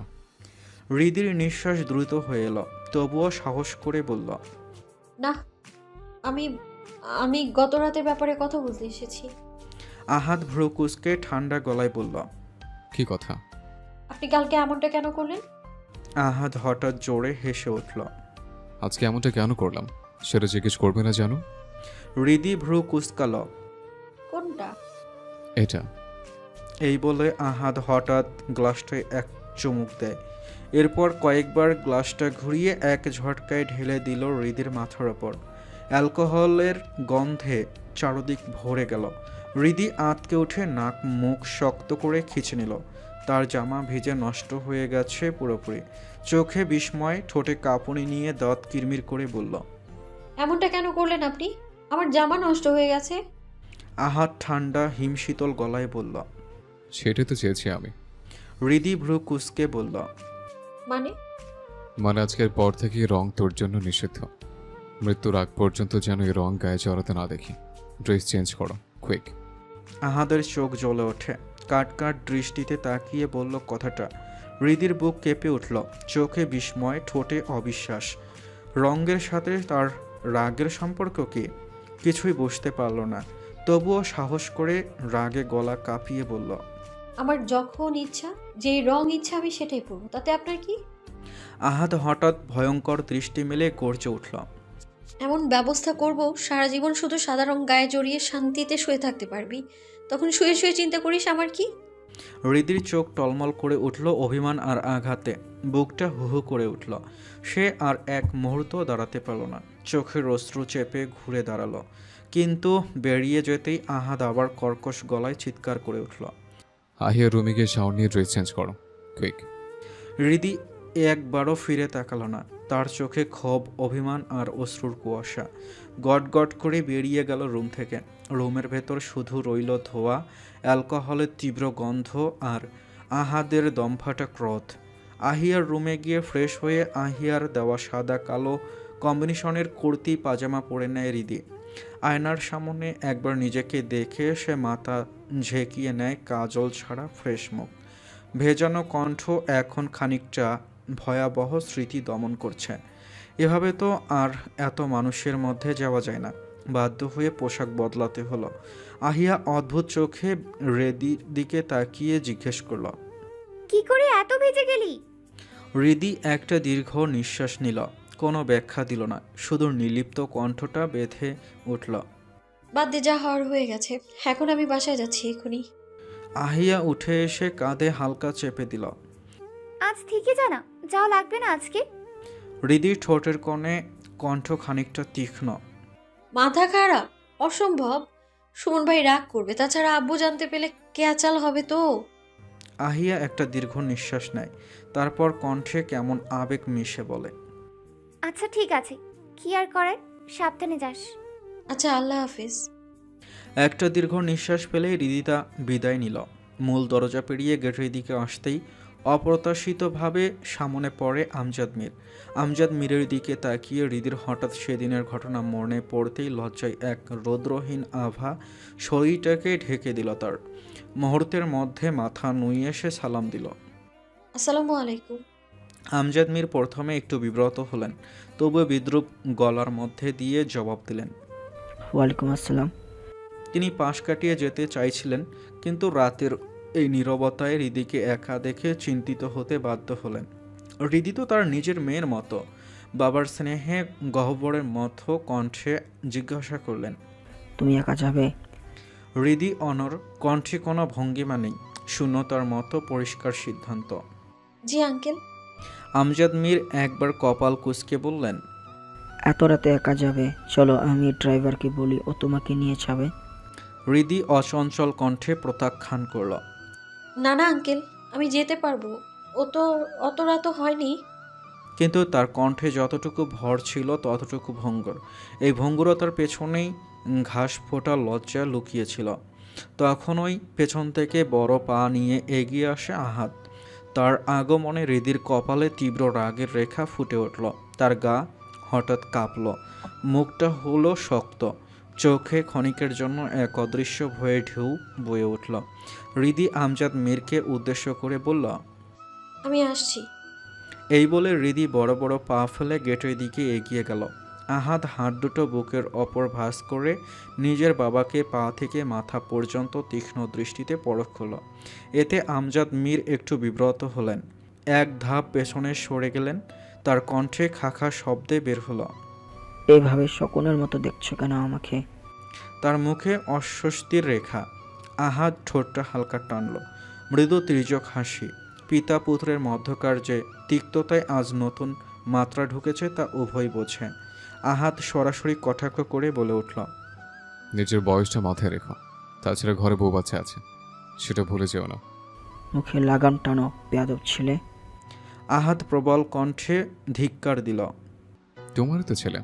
হৃদির নিঃশ্বাস দ্রুত হয়ে এলো, তবুও সাহস করে বলল, না, আমি আমি গত রাতের ব্যাপারে কথা বলতে এসেছি। আহাদ ভ্রু কুঁচকে ঠান্ডা গলায় বলল, কি কথা? আপনি কালকে এমনটা কেন করলেন? আহাদ হঠাৎ জোরে হেসে উঠল। আজকে এমনটা কেন করলাম সেটা জিজ্ঞেস করবে না জানো? হৃদি ভ্রু কুঁচকাল। কোনটা? এটা। এই বলে আহাদ হঠাৎ গ্লাসটায় এক চুমুক দেয়। এরপর কয়েকবার গ্লাসটা ঘুরিয়ে এক ঝটকায় ঢেলে দিল হৃদির মাথার ওপর। অ্যালকোহলের গন্ধে চারদিক ভরে গেল। হৃদি আঁতকে উঠে নাক মুখ শক্ত করে খিঁচে নিল। তার জামা ভিজে নষ্ট হয়ে গেছে পুরোপুরি। চোখে বিস্ময়, ঠোঁটে কাঁপুনি নিয়ে দাঁত কিরমির করে বলল, এমনটা কেন করলেন আপনি? আমার জামা নষ্ট হয়ে গেছে। আহাদ ঠান্ডা হিমশীতল গলায় বলল, সেটাই তো চেয়েছি আমি। হৃদি ভ্রু কুঁচকে বলল, মানে আজকের পর থেকে রং তোর জন্য নিষিদ্ধ। মৃত্যুর আগ পর্যন্ত যেন এই রং গায়ে জড়াতে না দেখি। ড্রেস চেঞ্জ করো, কুইক। আহাদের চোখ জ্বলে ওঠে। কাট কাট দৃষ্টিতে তাকিয়ে বলল কথাটা। হৃদির বুক কেঁপে উঠল, চোখে বিস্ময়, ঠোঁটে অবিশ্বাস। রঙের সাথে তার রাগের সম্পর্ক কি? কিছুই বুঝতে পারল না। তবুও সাহস করে রাগে গলা কাঁপিয়ে বলল, আমার যখন ইচ্ছা, যেই রং ইচ্ছা আমি সেটাই পরবো, তাতে আপনার কি? আহাদ হঠাৎ ভয়ঙ্কর দৃষ্টি মেলে গর্জে উঠল, এমন ব্যবস্থা করব সারা জীবন শুধু সাদা রং গায়ে জড়িয়ে শান্তিতে শুয়ে থাকতে পারবি। তখন শুয়ে শুয়ে চিন্তা করিস আমার কি? হৃদির চোখ টলমল করে উঠল অভিমান আর আঘাতে। বুকটা হুহু করে উঠল। সে আর এক মুহূর্ত দাঁড়াতে পারল না। চোখের অশ্রু চেপে ঘুরে দাঁড়ালো। কিন্তু বেরিয়ে যেতেই আহাদ আবার কর্কশ গলায় চিৎকার করে উঠল, আহিয়া রুমে গিয়ে শাওয়ার নিয়ে ড্রেস চেঞ্জ করো, কুইক। হৃদি একবারও ফিরে তাকালো না। তার চোখে ক্ষোভ, অভিমান আর অশ্রুর কুয়াশা। গট গট করে বেরিয়ে গেল রুম থেকে। রুমের ভেতর শুধু রইল ধোয়া, অ্যালকোহলের তীব্র গন্ধ আর আহাদের দমফাটা ক্রোধ। আহিয়ার রুমে গিয়ে ফ্রেশ হয়ে আহিয়ার দেওয়া সাদা কালো কম্বিনেশনের কুর্তি পাজামা পরে নেয় হৃদি। আয়নার সামনে একবার নিজেকে দেখে সে মাথা ঝেঁকিয়ে নেয় কাজল ছাড়া ফ্রেশ মুখ। ভেজানো কণ্ঠ এখন খানিকটা ভয়াবহ স্মৃতি দমন করছে। এভাবে তো আর এত মানুষের মধ্যে যাওয়া যায় না। বাধ্য হয়ে পোশাক বদলাতে হলো। আহিয়া অদ্ভুত চোখে হৃদির দিকে তাকিয়ে জিজ্ঞেস করল, কি করে এত ভেজে গেলি? হৃদি একটা দীর্ঘ নিঃশ্বাস নিল। কোনো ব্যাখ্যা দিল না, শুধু নির্লিপ্ত কণ্ঠটা বেঁধে উঠল, বাদ দে, যা হওয়ার হয়ে গেছে। এখন আমি বাসায় যাচ্ছি এখনই। আহিয়া উঠে এসে কাঁধে হালকা চেপে দিল। আজ থেকে জানা যাওয়া লাগবে না আজকে। হৃদির ঠোঁটের কোণে কণ্ঠ খানিকটা তীক্ষ্ণ, মাথা খারাপ? অসম্ভব। সুমন ভাই রাগ করবে, তাছাড়া আব্বু জানতে পেলে কেয়াচাল হবে তো। আহিয়া একটা দীর্ঘ নিঃশ্বাস নেয়, তারপর কণ্ঠে কেমন আবেগ মিশে বলে, আচ্ছা ঠিক আছে, কি আর করে, সাবধানে যাস। আচ্ছা, আল্লাহ হাফিজ। একটা দীর্ঘ নিঃশ্বাস ফেলে হৃদিতা বিদায় নিল। মূল দরজা পেরিয়ে গেটের দিকে আসতেই অপ্রত্যাশিতভাবে সামনে পড়ে আমজাদ মীর। আমজাদ মীরের দিকে তাকিয়ে হৃদির হঠাৎ সেদিনের ঘটনা মনে পড়তেই লজ্জায় এক রৌদ্রহীন আভা শরীরটাকে ঢেকে দিল তার। মুহূর্তের মধ্যে মাথা নুইয়ে সে সালাম দিল। আসসালামু আলাইকুম। আমজাদ মীর প্রথমে একটু বিব্রত হলেন, তবুও বিদ্রুপ গলার মধ্যে দিয়ে জবাব দিলেন, ওয়ালাইকুম আসসালাম। তিনি পাশ কাটিয়ে যেতে চাইছিলেন, কিন্তু রাতের এই নীরবতায় হৃদিকে একা দেখে চিন্তিত হতে বাধ্য হলেন। হৃদি তো তার নিজের মেয়ের মতো। বাবার স্নেহে গহ্বরের মতো কণ্ঠে জিজ্ঞাসা করলেন, তুমি একা যাবে? হৃদি অনর, কণ্ঠে কোনো ভঙ্গিমা নেই, শূন্যতার মতো পরিষ্কার সিদ্ধান্ত। জি আঙ্কেল। আমজাদ মীর একবার কপাল কুঁচকে বললেন, এত রাতে একা যাবে? চলো, আমি ড্রাইভারকে বলি, ও তোমাকে নিয়ে যাবে। হৃদি অচঞ্চল কণ্ঠে প্রত্যাখ্যান করল, না না আঙ্কেল, আমি যেতে পারবো, ও তো অত রাত হয়নি। কিন্তু তার কণ্ঠে যতটুকু ভর ছিল ততটুকু ভঙ্গুর। এই ভঙ্গুরতার পেছনেই ঘাস ফোটা লজ্জা লুকিয়েছিল। তখনই পেছন থেকে বড় পা নিয়ে এগিয়ে আসে আহাদ। তার আগমনে হৃদির কপালে তীব্র রাগের রেখা ফুটে উঠল। তার গা হঠাৎ কাঁপল, মুখটা হলো শক্ত, চোখে ক্ষণিকের জন্য এক অদৃশ্য ভয়ে ঢেউ বয়ে উঠল। হৃদি আমজাদ মীরকে উদ্দেশ্য করে বলল, আমি আসছি। এই বলে হৃদি বড় বড় পা ফেলে গেটের দিকে এগিয়ে গেল। আহাদ হাত দুটো বুকের ওপর ভাঁজ করে নিজের বাবাকে পা থেকে মাথা পর্যন্ত তীক্ষ্ণ দৃষ্টিতে পরখ করল। এতে আমজাদ মীর একটু বিব্রত হলেন, এক ধাপ পেছনে সরে গেলেন। তার কণ্ঠে খাখা শব্দে বের হলো, এইভাবে শকুনের মতো দেখছো কেন আমাকে? তার মুখে অস্বস্তির রেখা। আহাদ ঠোঁটটা হালকা টানল, মৃদু তির্যক হাসি। পিতা পুত্রের মধ্যকার যে তিক্ততায় আজ নতুন মাত্রা ঢুকেছে তা উভয় বোঝে। আহাদ সরাসরি কটাক্ষ করে বলে উঠল, নিজের বয়সটা মাথায় রেখো, তাছাড়া ঘরে বউ বাচ্চা আছে, সেটা ভুলে যেও না। মুখে লাগাম টানো, বেয়াদব ছেলে। আহাদ প্রবল কণ্ঠে ধিক্কার দিল, তোমারই তো ছেলে।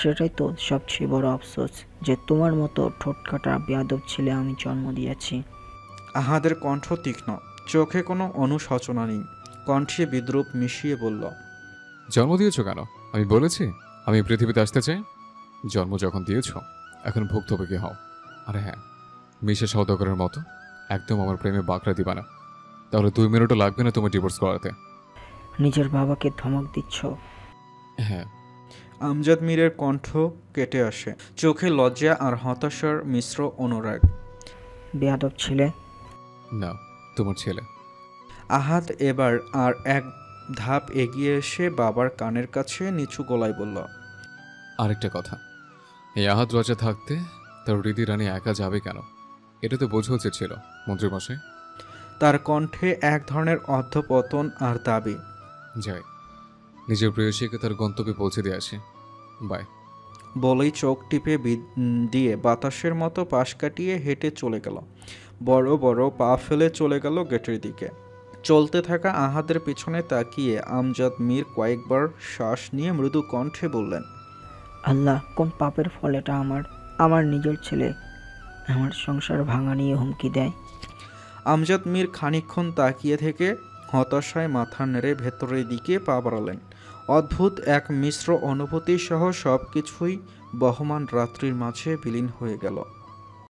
সেটাই তো সবচেয়ে বড় আফসোস, যে তোমার মতো ঠোঁটকাটা বেয়াদব ছেলে আমি জন্ম দিয়েছি। আহাদের কণ্ঠ তীক্ষ্ণ, চোখে কোনো অনুশোচনা নেই, কণ্ঠে বিদ্রুপ মিশিয়ে বলল, জন্ম দিয়েছ কেন? আমি বলেছি আমি পৃথিবীতে আসতে চাই? জন্ম যখন দিয়েছ, এখন ভুক্তভোগী হও। আরে হ্যাঁ, মিশে সওদাগরের মতো একদম আমার প্রেমে বাঁকড়া দিবা না, তাহলে 2 মিনিটও লাগবে না তোমার ডিভোর্স করাতে। নিজের বাবাকে ধমক দিচ্ছ? হ্যাঁ। আমজাদ মীরের কণ্ঠ কেটে আসে, চোখে লজ্জা আর হতাশার মিশ্র অনুরাগ। বেয়াদব ছেলে। না, তোমার ছেলে। আহাদ এবার আর এক ধাপ এগিয়ে এসে বাবার কানের কাছে নিচু গলায় বলল, আরেকটা কথা, এই আহাদ রাজা থাকতে তার হৃদি রানী একা যাবে কেন? এটা তো বোঝা উচিত ছিল মন্ত্রীমশাই। তার কণ্ঠে এক ধরনের অধঃপতন আর দাবি। যাই, নিজের প্রেয়সীকে তার গন্তব্যে পৌঁছে দিয়ে আসি। বাই। বলেই চোখ টিপে দিয়ে বাতাসের মতো পাশ কাটিয়ে হেঁটে চলে গেল। বড় বড় পা ফেলে চলে গেল গেটের দিকে। চলতে থাকা আহাদের পিছনে তাকিয়ে আমজাদ মীর কয়েকবার শ্বাস নিয়ে মৃদু কণ্ঠে বললেন, আল্লাহ, কোন পাপের ফল এটা? আমার নিজের ছেলে আমার সংসার ভাঙা নিয়ে হুমকি দেয়। আমজাদ মীর খানিকক্ষণ তাকিয়ে থেকে হতাশায় মাথা নেড়ে ভেতরের দিকে পা বাড়ালেন। অদ্ভুত এক মিশ্র অনুভূতি সহ সব কিছুই বহমান রাত্রির মাঝে বিলীন হয়ে গেল।